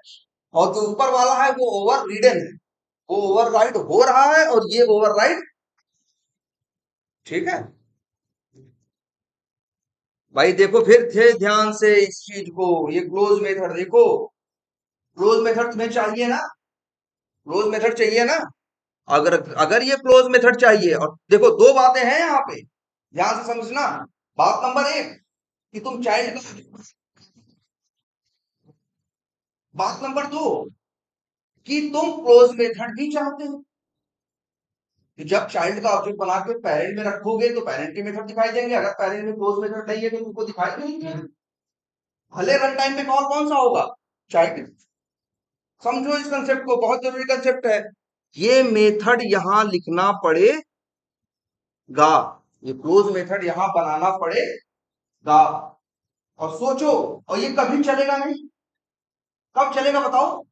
Speaker 1: और जो ऊपर वाला है वो ओवर रीडन है, वो ओवरराइड हो रहा है और ये ओवरराइड। ठीक है भाई, देखो फिर थे ध्यान से इस चीज को। ये क्लोज मेथड देखो, क्लोज मेथड तुम्हें चाहिए ना? क्लोज मेथड चाहिए ना? अगर अगर ये क्लोज मेथड चाहिए, और देखो दो बातें हैं यहाँ पे, ध्यान से समझना। बात नंबर एक, कि तुम चाइल्ड का, बात नंबर दो, कि तुम क्लोज मेथड भी चाहते हो। कि जब चाइल्ड का ऑब्जेक्ट बना के पेरेंट में रखोगे तो पेरेंट के मेथड दिखाई देंगे, अगर पेरेंट में क्लोज मेथड नहीं है तो तुमको दिखाई नहीं देंगे। भले रन टाइम में कॉल कौन सा होगा? चाइल्ड। समझो इस कंसेप्ट को, बहुत जरूरी कंसेप्ट है। ये मेथड यहां लिखना पड़ेगा, ये क्लोज मेथड यहां बनाना पड़ेगा। और सोचो, और ये कभी चलेगा नहीं। कब चलेगा बताओ?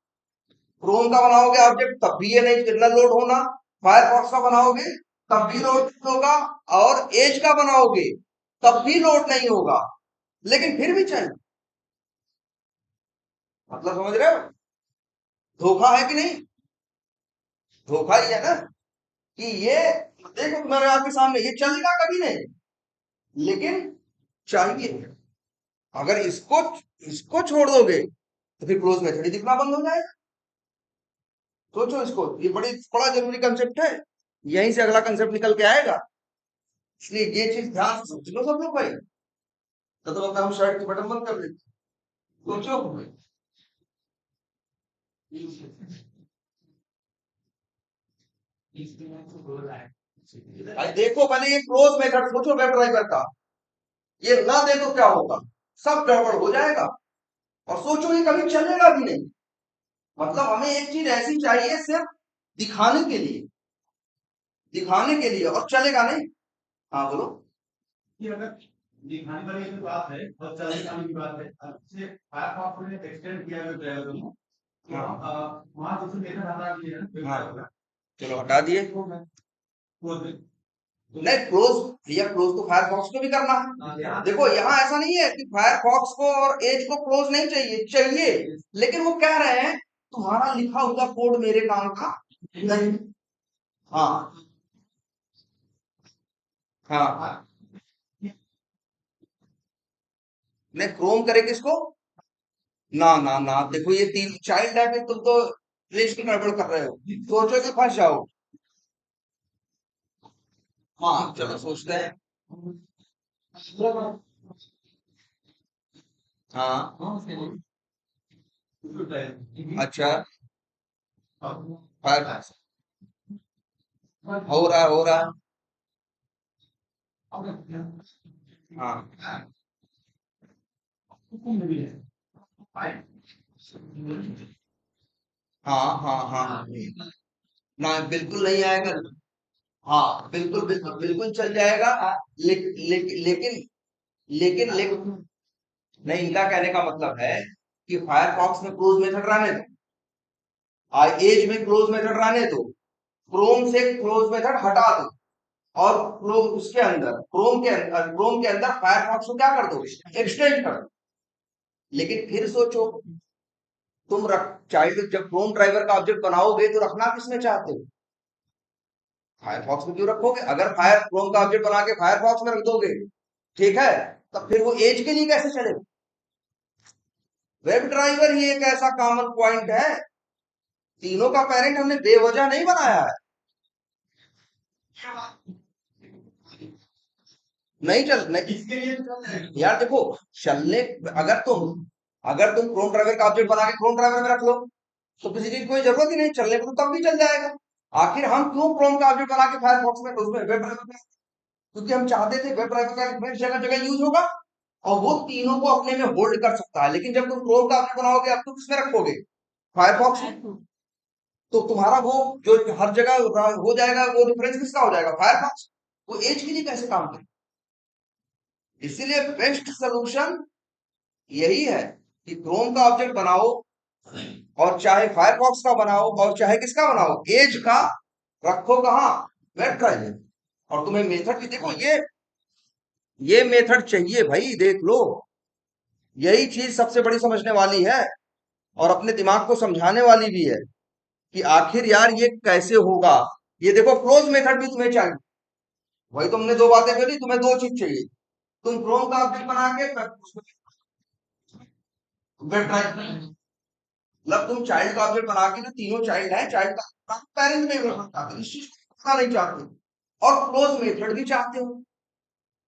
Speaker 1: क्रोम का बनाओगे ऑब्जेक्ट तब भी ये नहीं ना लोड होना, फायरफॉक्स का बनाओगे तब भी लोड नहीं होगा, और एज का बनाओगे तब भी लोड नहीं होगा, लेकिन फिर भी चल। मतलब समझ रहे हो? धोखा है कि नहीं? धोखा ही है ना, कि ये देखो तुम्हारे आंख के सामने ये चलेगा कभी नहीं, लेकिन चाहिए। अगर इसको इसको छोड़ दोगे तो फिर क्लोज मेथड ही दिखना बंद हो जाएगा। सोचो इसको, ये बड़ा जरूरी कंसेप्ट है। यहीं से अगला कंसेप्ट निकल के आएगा। इसलिए ये चीज ध्यान से समझ लो सब लोग भाई। तो अपना हम शर्ट के बटन बंद कर देते। सोचो भाई, देखो पहले ये क्लोज मेथड सोचो वेब ड्राइवर का, ये ना दे तो क्या होगा? सब गड़बड़ हो जाएगा। और सोचो ये कभी चलेगा भी नहीं। मतलब हमें एक चीज ऐसी चाहिए सिर्फ दिखाने के लिए, दिखाने के लिए, और चलेगा नहीं। हाँ बोलो।
Speaker 2: कि अगर दिखाने वाली की बात है और चलने वाली की बात है, अब से फायरफॉक्स ने एक्सटेंड किया है ट्रैवल को, तो
Speaker 1: हाँ
Speaker 2: वहां दूसरे मेथड हटा दिए हैं
Speaker 1: हाँ, चलो हटा दिए।
Speaker 2: वो
Speaker 1: नहीं क्लोज, भैया क्लोज तो फायरफॉक्स को भी करना है। देखो यहाँ ऐसा नहीं है कि फायरफॉक्स को और एज को क्लोज नहीं चाहिए, चाहिए, लेकिन वो कह रहे हैं तुम्हारा लिखा हुआ कोड मेरे काम का नहीं। हाँ हाँ, नहीं क्रोम करे किसको? ना ना ना, देखो ये तीन चाइल्ड है, फिर तुम तो लिस्ट गड़बड़ कर रहे हो, सोचो कि फंस जाओ। हाँ चलो सोचते हैं। हाँ अच्छा, फायर हो रहा है, हो रहा है। हाँ हाँ हाँ हाँ, ना बिल्कुल नहीं आएगा। हाँ बिल्कुल बिल्कुल बिल्कुल चल जाएगा। ले, ले, लेकिन लेकिन लेकिन नहीं, इनका कहने का मतलब है कि फायरफॉक्स में क्लोज मेथड रहने दो, एज में क्लोज मेथड रहने दो, क्रोम से क्लोज मेथड हटा दो, और क्रोम उसके अंदर क्रोम के अंदर फायरफॉक्स को क्या कर दो, एक्सटेंड कर दो। लेकिन फिर सोचो, तुम रख चाइल्ड जब क्रोम ड्राइवर का ऑब्जेक्ट बनाओगे तो रखना किसमें चाहते हो? फायरफॉक्स में क्यों रखोगे? अगर फायर क्रोम का ऑब्जेक्ट बना के फायरफॉक्स में रख दोगे, ठीक है, तब फिर वो एज के लिए कैसे चलेगा? वेब ड्राइवर ही एक ऐसा कॉमन पॉइंट है, तीनों का पेरेंट हमने बेवजह नहीं बनाया है। नहीं चल नहीं,
Speaker 2: इसके लिए तो चल जाएगा।
Speaker 1: यार देखो, चलने, अगर तुम क्रोम ड्राइवर का ऑब्जेक्ट बना के क्रोम ड्राइवर में रख लो तो किसी की कोई जरूरत ही नहीं, चलने को तो तब भी चल जाएगा। आखिर हम क्यों क्रोम का ऑब्जेक्ट बना के फायरफॉक्स में उसमें वेब ड्राइवर में, क्योंकि हम चाहते थे वेब ड्राइवर का एलिमेंट जगह जगह यूज होगा और वो तीनों को अपने में होल्ड कर सकता है। लेकिन जब तुम क्रोम का ऑब्जेक्ट बनाओगे, अब तुम किसमें रखोगे? फायरफॉक्स में। तो तुम्हारा वो जो हर जगह हो जाएगा, वो रेफरेंस किसका हो जाएगा? फायरफॉक्स। वो एज के लिए कैसे काम करे? इसीलिए बेस्ट सोल्यूशन यही है कि क्रोम का ऑब्जेक्ट बनाओ, और चाहे फायरफॉक्स का बनाओ, और चाहे किसका बनाओ, एज का, रखो कहाँ? Web drive. और तुम्हें मेथड भी देखो, ये मेथड चाहिए भाई, देख लो, यही चीज सबसे बड़ी समझने वाली है और अपने दिमाग को समझाने वाली भी है कि आखिर यार ये कैसे होगा। ये देखो क्लोज मेथड भी तुम्हें चाहिए, वही तुमने दो बातें बोली, तुम्हें दो चीज चाहिए। तुम क्रोम का ऑब्जेक्ट बना के वेब ड्राइव, मतलब तुम चाइल्ड का ऑब्जेक्ट बना के, जो तीनों चाइल्ड है, चाइल्ड का पेरेंट में रखना चाहते हो, इस चीज को करना नहीं चाहते हो, और क्लोज मेथड भी चाहते हो।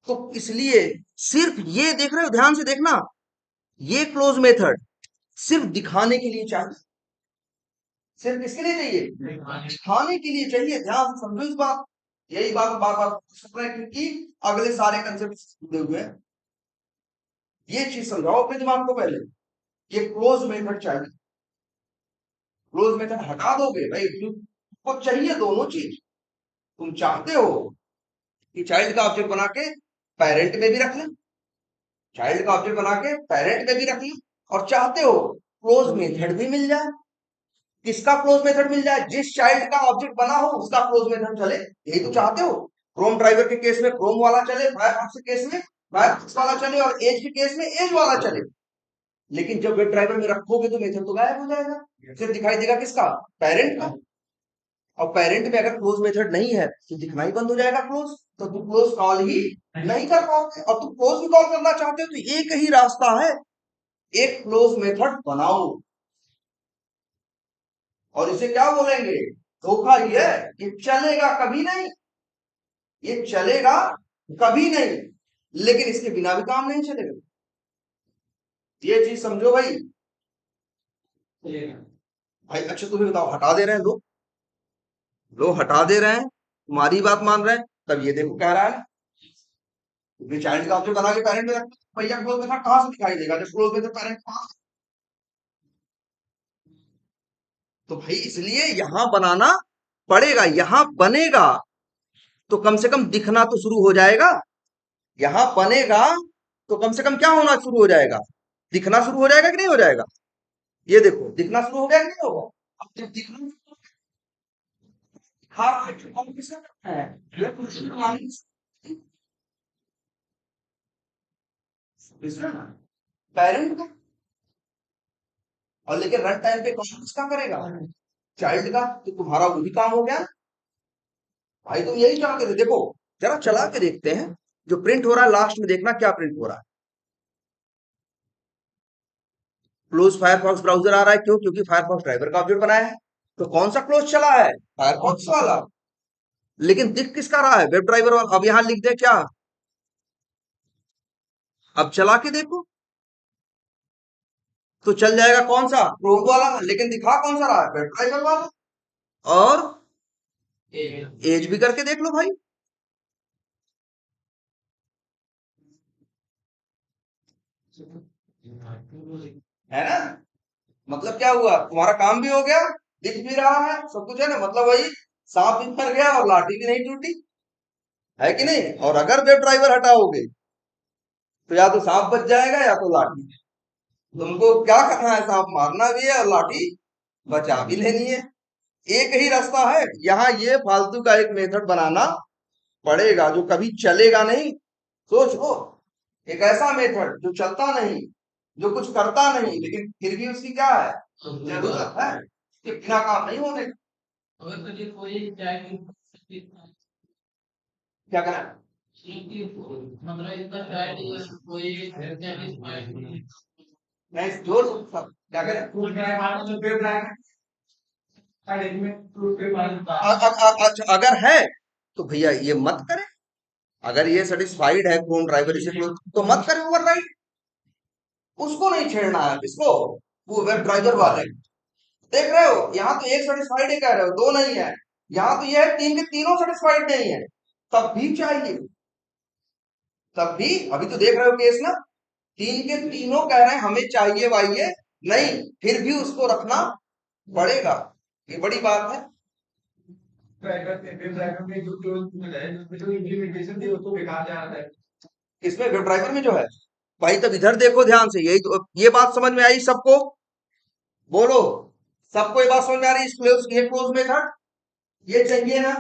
Speaker 1: तो इसलिए सिर्फ ये देख रहे हो, ध्यान से देखना, ये क्लोज मेथड सिर्फ दिखाने के लिए चाहिए। सिर्फ किसके लिए चाहिए? दिखाने के लिए चाहिए। ध्यान से समझो इस बात, यही बात बार बार सुन रहे हैं, क्योंकि अगले सारे कंसेप्ट जुड़े हुए हैं। ये चीज समझाओ अपने दिमाग को पहले, ये क्लोज मेथड चाहिए। क्लोज मेथड हटा दोगे भाई, तुमको चाहिए दोनों चीज। तुम चाहते हो कि चाइल्ड का ऑब्जेक्ट बना के पेरेंट में भी रख लें, चाइल्ड का ऑब्जेक्ट बना के पेरेंट में भी रख लें, और चाहते हो क्लोज मेथड भी मिल जाए। किसका क्लोज मेथड मिल जाए? जिस चाइल्ड का ऑब्जेक्ट बना हो उसका क्लोज मेथड चले, यही तो चाहते हो। क्रोम ड्राइवर के केस में क्रोम वाला चले, फायरफॉक्स के केस में फायरफॉक्स वाला चले, और एज के केस में एज वाला चले। लेकिन जब वेब ड्राइवर में रखोगे तो मेथड तो गायब हो जाएगा, सिर्फ दिखाई देगा किसका? पेरेंट का। और पेरेंट में अगर क्लोज मेथड नहीं है तो दिखना ही बंद हो जाएगा क्लोज, तो तुम क्लोज कॉल ही नहीं कर पाओगे। और तुम क्लोज भी कॉल करना चाहते हो तो एक ही रास्ता है, एक क्लोज मेथड बनाओ। और इसे क्या बोलेंगे? धोखा ये है, ये चलेगा कभी नहीं, ये चलेगा कभी नहीं, लेकिन इसके बिना भी काम नहीं चलेगा। ये चीज समझो भाई। भाई अच्छा तुम्हें बताओ, हटा दे रहे हैं लोग, लोग हटा दे रहे हैं, तुम्हारी बात मान रहे हैं, तब ये देखो कह रहा है चाइल्ड का ऑब्जेक्ट बना के पेरेंट में रखते, भैया क्लोज मेथड कहां से दिखाई देगा जब क्लोज मेथड पेरेंट तो भाई इसलिए यहां बनाना पड़ेगा, यहां बनेगा तो कम से कम दिखना तो शुरू हो जाएगा। यहां बनेगा तो कम से कम क्या होना शुरू हो जाएगा, दिखना शुरू हो जाएगा कि नहीं हो जाएगा। ये देखो दिखना शुरू हो गया कि नहीं होगा। अब जब दिखना शुरू हो गया, दिखा रहा है, कौन किसका करना है, ये कृष्ण मानी पेरेंट का। और लेकिन रन टाइम पे कौन किसका करेगा, चाइल्ड का। तो तुम्हारा वो भी काम हो गया भाई। तुम यही चाहते थे, देखो जरा चला के देखते हैं जो प्रिंट हो रहा है लास्ट में, देखना क्या प्रिंट हो रहा है। क्लोज फायरफॉक्स ब्राउजर आ रहा है, क्यों, क्योंकि फायरफॉक्स ड्राइवर का ऑब्जेक्ट बनाया है। तो कौन सा क्लोज चला है, फायरफॉक्स वाला। लेकिन दिख किसका रहा है, वेब ड्राइवर वाला। अब यहां लिख दे क्या, अब चला के देखो तो चल जाएगा कौन सा, क्रोम वाला। लेकिन दिखा कौन सा रहा है, वेब ड्राइवर वाला। और एज भी करके देख लो भाई। है ना, मतलब क्या हुआ, तुम्हारा काम भी हो गया, दिख भी रहा है, सब कुछ है ना। मतलब वही सांप भी मर गया और लाठी भी नहीं टूटी, है कि नहीं। और अगर वेब ड्राइवर हटाओगे तो या तो सांप बच जाएगा या तो लाठी। तुमको क्या करना है, सांप मारना भी है और लाठी बचा भी लेनी है। एक ही रास्ता है, यहाँ ये फालतू का एक मेथड बनाना पड़ेगा जो कभी चलेगा नहीं। सोच लो, एक ऐसा मेथड जो चलता नहीं, जो कुछ करता नहीं, लेकिन फिर भी उसकी क्या है, जरूरत है, कि बिना काम नहीं होने। अगर तुझे कोई क्या करना है? मतलब इसका शायद कोई मैं जोर क्या करें, अच्छा अगर है तो भैया ये मत करें। अगर ये सेटिस्फाइड है क्रोम ड्राइवर इसे तो मत करें ओवरराइट। उसको नहीं छेड़ना है, इसको, वो वेब ड्राइवर वाले। देख रहे हो, यहाँ तो एक सेटिस्फाइड ही कह रहे हो, दो नहीं है। यहाँ तो ये है तीन के तीनों सेटिस्फाइड नहीं है, तब भी चाहिए। तब भी अभी तो देख रहे हो केस ना, तीन के तीनों कह रहे हैं हमें चाहिए वाइए नहीं, फिर भी उसको रखना पड़ेगा। ये बड़ी बात है। इसमें वेब ड्राइवर में जो है भाई, तब इधर देखो ध्यान से, यही तो, ये बात समझ में आई सबको, बोलो। सबको ये बात समझ में आ रही है, ये क्लोज मेथड ये चाहिए ना।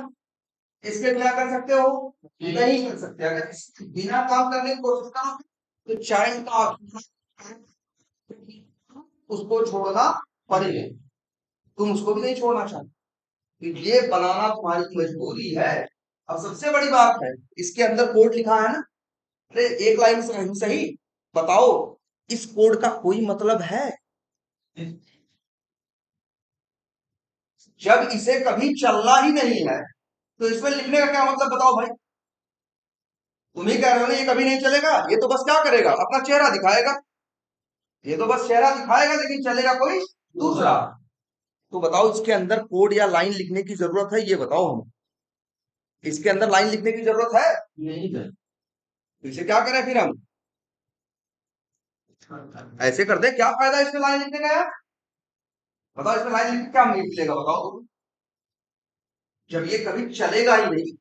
Speaker 1: इसके बिना कर सकते हो, नहीं कर सकते। अगर बिना काम करने की कोशिश करोगे तो चाइल्ड का उसको छोड़ना पड़ेगा। तुम उसको भी नहीं छोड़ना चाहते, तो ये बनाना तुम्हारी मजबूरी है। अब सबसे बड़ी बात है, इसके अंदर कोड लिखा है ना, अरे एक लाइन से नहीं सही, बताओ इस कोड का कोई मतलब है। जब इसे कभी चलना ही नहीं है तो इसमें लिखने का क्या मतलब, बताओ भाई। तुम ही कह रहे हो ना ये कभी नहीं चलेगा, ये तो बस क्या करेगा, अपना चेहरा दिखाएगा। ये तो बस चेहरा दिखाएगा, लेकिन चलेगा कोई दूसरा। तो बताओ इसके अंदर कोड या लाइन लिखने की जरूरत है, ये बताओ हमें। इसके अंदर लाइन लिखने की जरूरत है नहीं है, तो इसे क्या करें फिर हम, ऐसे कर दे। क्या फायदा इसमें लाइन लिखने का यार, बताओ इसमें लाइन लिख के क्या मिलेगा, बताओ। जब ये कभी चलेगा ही नहीं,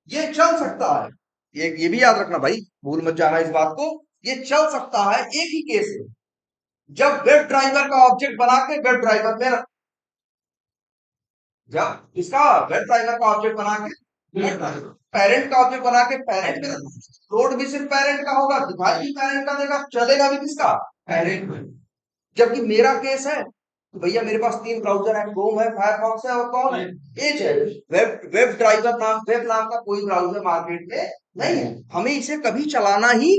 Speaker 1: ये चल सकता है, ये भी याद रखना भाई, भूल मत जाना इस बात को। ये चल सकता है एक ही केस में, जब वेब ड्राइवर का ऑब्जेक्ट बना के वेब ड्राइवर में रख, जब इसका वेब ड्राइवर का ऑब्जेक्ट बना के पेरेंट का ऑब्जेक्ट बना के पेरेंट में रख, लोड भी सिर्फ पेरेंट का होगा, दिखाई भी पेरेंट का देगा, चलेगा भी किसका, पेरेंट में। जबकि मेरा केस है तो भैया मेरे पास तीन ब्राउजर है, क्रोम है, फायरफॉक्स है, और कौन है, एज है। वेब ड्राइवर नाम, वेब नाम का कोई ब्राउजर मार्केट में नहीं है। हमें इसे कभी चलाना ही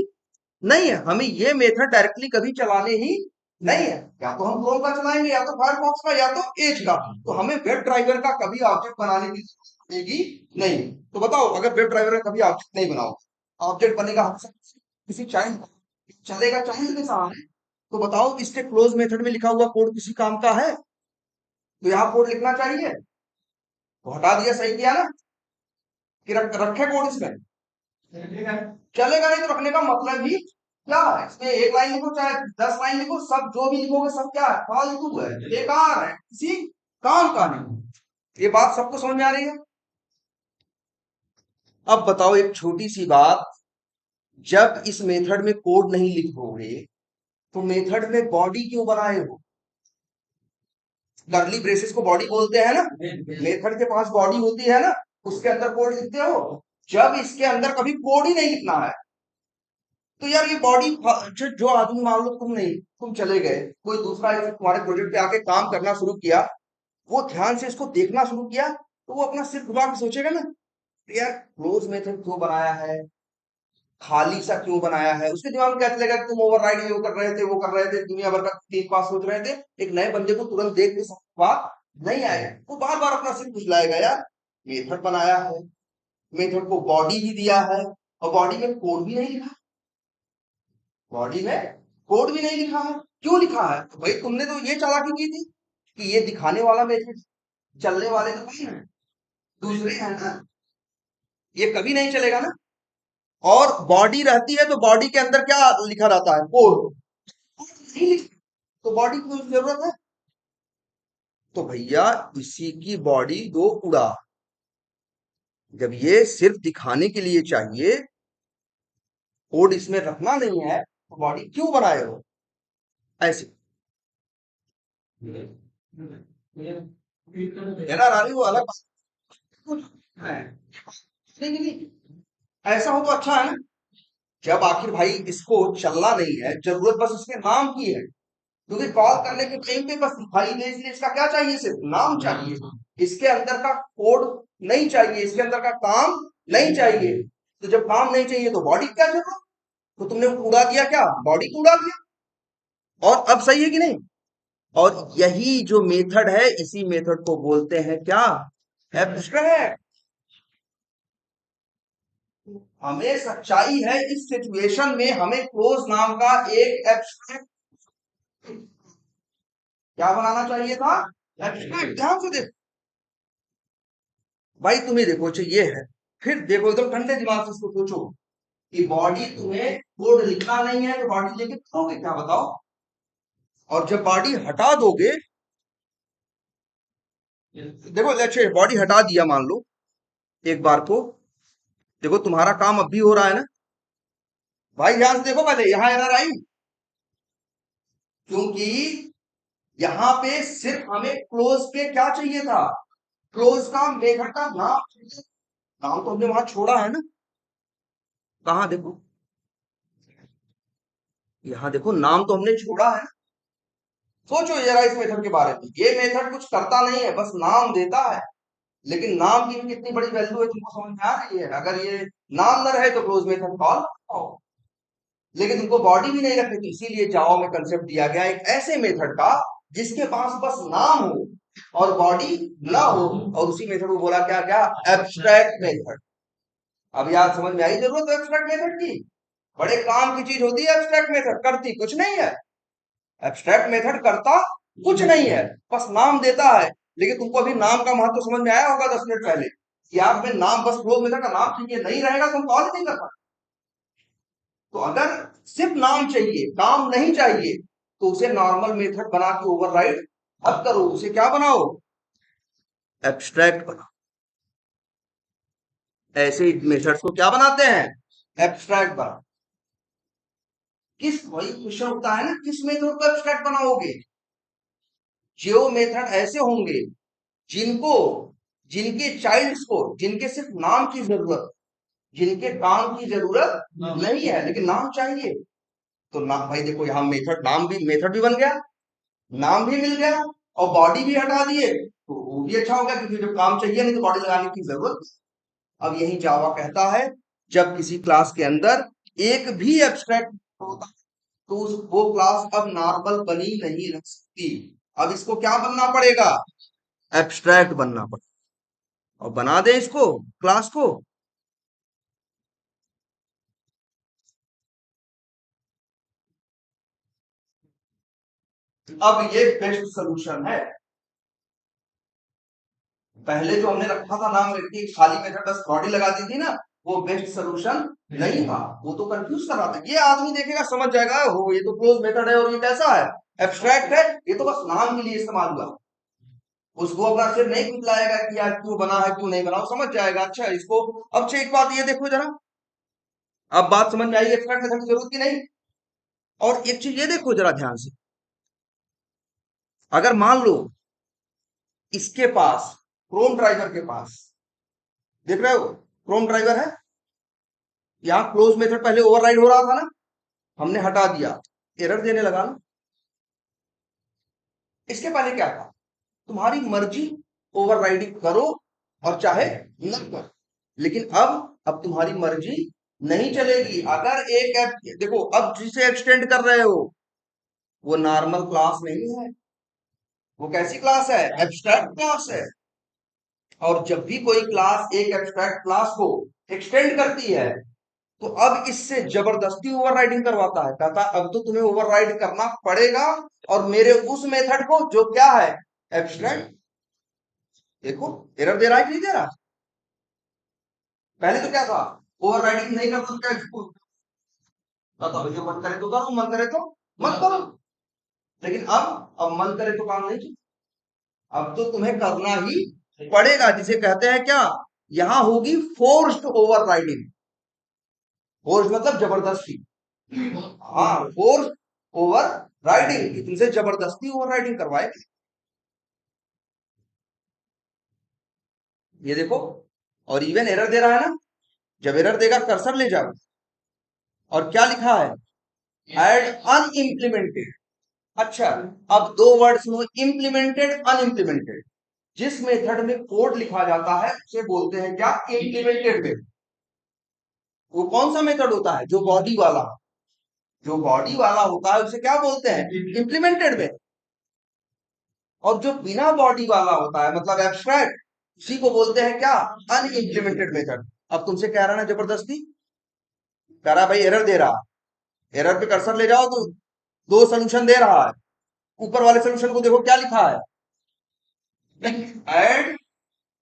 Speaker 1: नहीं है, हमें ये मेथड डायरेक्टली कभी चलाने ही नहीं है। या तो हम क्रोम का चलाएंगे, या तो फायरफॉक्स का, या तो एज का। तो हमें वेब ड्राइवर का कभी ऑब्जेक्ट बनाने की जरूरत पड़ेगी नहीं। तो बताओ, अगर वेब ड्राइवर का कभी ऑब्जेक्ट नहीं बनाओ, ऑब्जेक्ट बनेगा हमसे किसी चाइल्ड का, चलेगा चाइल्ड के सामने, तो बताओ इसके क्लोज मेथड में लिखा हुआ कोड किसी काम का है, तो यहाँ कोड लिखना चाहिए। तो हटा दिया, सही किया ना, कि रखे कोड इसमें, चलेगा नहीं तो रखने का मतलब ही क्या है। इसमें एक लाइन लिखो चाहे 10 लाइन लिखो, सब जो भी लिखोगे सब क्या है, फालतू है, बेकार है, किसी काम का नहीं। ये बात सबको समझ में आ रही है? अब बताओ एक छोटी सी बात, जब इस मेथड में कोड नहीं लिखोगे तो मेथड में बॉडी क्यों बनाए हो? कर्ली ब्रेसेस को बॉडी बोलते हैं ना, मेथड के पास बॉडी होती है ना, उसके अंदर कोड लिखते हो। जब इसके अंदर कभी कोड ही नहीं लिखना है तो यार ये बॉडी, जो आदमी मान लो तुम चले गए, कोई दूसरा ऐसे तुम्हारे प्रोजेक्ट पे आके काम करना शुरू किया, वो ध्यान से इसको देखना शुरू किया, तो वो अपना सिर घुमा के सोचेगा ना, यार क्लोज मेथड क्यों बनाया है, खाली सा क्यों बनाया है। उसके दिमाग में क्या चलेगा कि तुम ओवरराइड ये कर रहे थे, वो कर रहे थे, दुनिया भर का तीन पास सोच रहे थे। एक नए बंदे को तुरंत देख के बात नहीं आएगा, वो बार बार अपना सिर खुजलाएगा, यार मेथड बनाया है, मेथड को बॉडी भी दिया है, और बॉडी में कोड भी नहीं लिखा, बॉडी में कोड भी नहीं लिखा है। क्यों लिखा है? तो भाई तुमने तो ये चालाकी की थी कि ये दिखाने वाला मेथड, चलने वाले तो नहीं है, दूसरे हैं ना, ये कभी नहीं चलेगा ना। और बॉडी रहती है तो बॉडी के अंदर क्या लिखा रहता है? कोड। नहीं लिख तो बॉडी की कोई जरूरत है? तो भैया इसी की बॉडी दो उड़ा। जब ये सिर्फ दिखाने के लिए चाहिए, कोड इसमें रखना नहीं है, तो बॉडी क्यों बनाए हो? ऐसे एरर आ रही, वो अलग बात है। नहीं नहीं, ऐसा हो तो अच्छा है ना। जब आखिर भाई इसको चलना नहीं है, जरूरत बस इसके नाम की है, क्योंकि कॉल करने के टाइम पे बस दिखाई दे, इसलिए इसका क्या चाहिए? सिर्फ नाम चाहिए, इसके अंदर का कोड नहीं चाहिए, इसके अंदर का काम नहीं चाहिए। तो जब काम नहीं चाहिए तो बॉडी क्या जरूरत? तो तुमने उड़ा दिया, क्या बॉडी को उड़ा दिया। और अब सही है कि नहीं? और यही जो मेथड है, इसी मेथड को बोलते हैं क्या? एब्स्ट्रैक्ट। हमें सच्चाई है, इस सिचुएशन में हमें क्लोज नाम का एक एब्स्ट्रैक्ट क्या बनाना चाहिए था? एब्स्ट्रैक्ट। ध्यान से देखो भाई, तुम्हें देखो चाहिए है, फिर देखो एकदम ठंडे दिमाग से इसको सोचो कि बॉडी, तुम्हें कोड लिखना नहीं है तो बॉडी लेके करोगे क्या, बताओ? और जब बॉडी हटा दोगे, देखो अच्छे बॉडी हटा दिया मान लो एक बार को, देखो तुम्हारा काम अब भी हो रहा है ना। भाई ध्यान से देखो, पहले यहां एरर आई, क्योंकि यहां पे सिर्फ हमें क्लोज के क्या चाहिए था? क्लोज का मेथड का नाम। नाम तो हमने वहां छोड़ा है ना, कहा देखो, यहां देखो नाम तो हमने छोड़ा है। सोचो जरा इस मेथड के बारे में, ये मेथड कुछ करता नहीं है, बस नाम देता है। लेकिन नाम की भी कितनी बड़ी वैल्यू है, तुमको समझ में आ रही है? अगर ये नाम न रहे तो क्लोज मेथड कॉल आओ, लेकिन तुमको बॉडी भी नहीं रखनी थी, इसीलिए जावा में कंसेप्ट दिया गया एक ऐसे मेथड का जिसके पास बस नाम हो और बॉडी ना हो। और उसी मेथड को बोला क्या क्या? Abstract method. अब यार समझ में आई जरूरत है एब्स्ट्रैक्ट मेथड की? बड़े काम की चीज होती है एब्स्ट्रैक्ट मेथड, करती कुछ नहीं है। एब्स्ट्रैक्ट मेथड करता कुछ नहीं है, बस नाम देता है। लेकिन तुमको अभी नाम का महत्व समझ में आया होगा 10 मिनट पहले, कि आप में नाम, बस क्लोज मेथड का नाम चाहिए, नहीं रहेगा तो हम कॉल नहीं कर पाए। तो अगर सिर्फ नाम चाहिए, काम नहीं चाहिए, तो उसे नॉर्मल मेथड बना के ओवरराइड मत करो, उसे क्या बनाओ? एब्स्ट्रैक्ट बनाओ। ऐसे मेथड्स को क्या बनाते हैं? एब्स्ट्रैक्ट बनाओ। किस, वही क्वेश्चन होता है ना, किस मेथड को एब्स्ट्रैक्ट बनाओगे? जो मेथड ऐसे होंगे जिनको, जिनके चाइल्ड्स को, जिनके सिर्फ नाम की जरूरत, जिनके काम की जरूरत नहीं है लेकिन नाम चाहिए। तो नाम, भाई देखो यहाँ मेथड, नाम भी, मेथड भी बन गया, नाम भी मिल गया, और बॉडी भी हटा दिए, तो वो भी अच्छा हो गया, क्योंकि जब काम चाहिए नहीं तो बॉडी लगाने की जरूरत। अब यही जावा कहता है, जब किसी क्लास के अंदर एक भी एब्स्ट्रैक्ट होता तो वो क्लास अब नॉर्मल बनी नहीं रह सकती। अब इसको क्या बनना पड़ेगा? एब्स्ट्रैक्ट बनना पड़ेगा। और बना दे इसको, क्लास को। अब ये बेस्ट सोल्यूशन है। पहले जो हमने रखा था नाम रख के खाली मेथड बस बॉडी लगा दी थी ना, वो बेस्ट सोल्यूशन नहीं था, वो तो कंफ्यूज कर रहा था। ये आदमी देखेगा समझ जाएगा, हो ये तो क्लोज मेथड है और ये कैसा है? एब्स्ट्रैक्ट है, ये तो बस नाम के लिए इस्तेमाल हुआ। उसको अपना सिर नहीं खुजलाएगा कि यार क्यों बना है क्यों नहीं बना, वो समझ जाएगा। अच्छा इसको, अब से एक बात ये देखो जरा, अब बात समझ में आई एब्स्ट्रैक्ट मेथड की जरूरत की नहीं। और एक चीज ये देखो जरा ध्यान से, अगर मान लो इसके पास, क्रोम ड्राइवर के पास, देख रहे हो क्रोम ड्राइवर है, यहां क्लोज मेथड पहले ओवरराइड हो रहा था ना, हमने हटा दिया, एरर देने लगा ना। इसके पहले क्या था, तुम्हारी मर्जी, ओवरराइडिंग करो और चाहे न करो, लेकिन अब तुम्हारी मर्जी नहीं चलेगी। अगर एक ऐप देखो, अब जिसे एक्सटेंड कर रहे हो वो नॉर्मल क्लास नहीं है, वो कैसी क्लास है, एब्स्ट्रैक्ट क्लास है। और जब भी कोई क्लास एक एब्स्ट्रैक्ट क्लास को एक्सटेंड करती है तो अब इससे जबरदस्ती ओवरराइडिंग करवाता है, कहता है अब तो तुम्हें ओवरराइड करना पड़ेगा और मेरे उस मेथड को जो क्या है, एब्स्ट्रैक्ट। देखो एरर दे रहा है कि नहीं दे रहा, पहले तो क्या था, ओवरराइडिंग नहीं करता तो क्या कहता, भैया मन करे तो करो, मन करे तो मत करो। लेकिन अब मन करे तो काम नहीं चाहिए, अब तो तुम्हें करना ही पड़ेगा, जिसे कहते हैं क्या, यहां होगी फोर्स्ड ओवरराइडिंग। फोर्स मतलब जबरदस्ती, हाँ फोर्स ओवर राइडिंग, तुमसे जबरदस्ती ओवर राइडिंग करवाएगी। ये देखो, और इवन एरर दे रहा है ना, जब एरर देगा कर्सर ले जाओ, और क्या लिखा है, एड अनइम्प्लीमेंटेड। अच्छा, अब दो वर्ड्स में, इम्प्लीमेंटेड अनइम्प्लीमेंटेड। जिस मेथड में कोड लिखा जाता है उसे बोलते हैं क्या, इम्प्लीमेंटेड मेथड। वो कौन सा मेथड होता है, जो बॉडी वाला, जो बॉडी वाला होता है उसे क्या बोलते हैं, इम्प्लीमेंटेड मेथड। और जो बिना बॉडी वाला होता है मतलब एब्स्ट्रैक्ट, उसी को बोलते हैं क्या, अनइम्प्लीमेंटेड मेथड। अब तुमसे कह रहा ना जबरदस्ती, कह रहा भाई एरर दे रहा, एरर पे कर्सर ले जाओ तो दो सोल्यूशन दे रहा है, ऊपर वाले सोल्यूशन को देखो क्या लिखा है, एड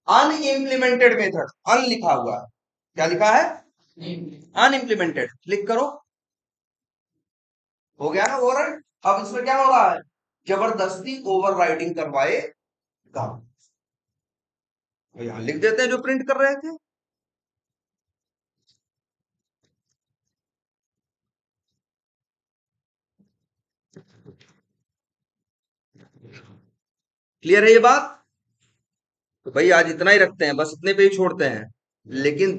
Speaker 1: अनइम्प्लीमेंटेड मेथड, अन लिखा हुआ है, क्या लिखा है, अनइम्प्लीमेंटेड। क्लिक करो, हो गया ना ओवरराइड। अब इसमें क्या हो रहा है, जबरदस्ती ओवरराइडिंग करवाएगा। यहां लिख देते हैं जो प्रिंट कर रहे थे। क्लियर है ये बात, तो भाई आज इतना ही रखते हैं, बस इतने पे ही छोड़ते हैं। लेकिन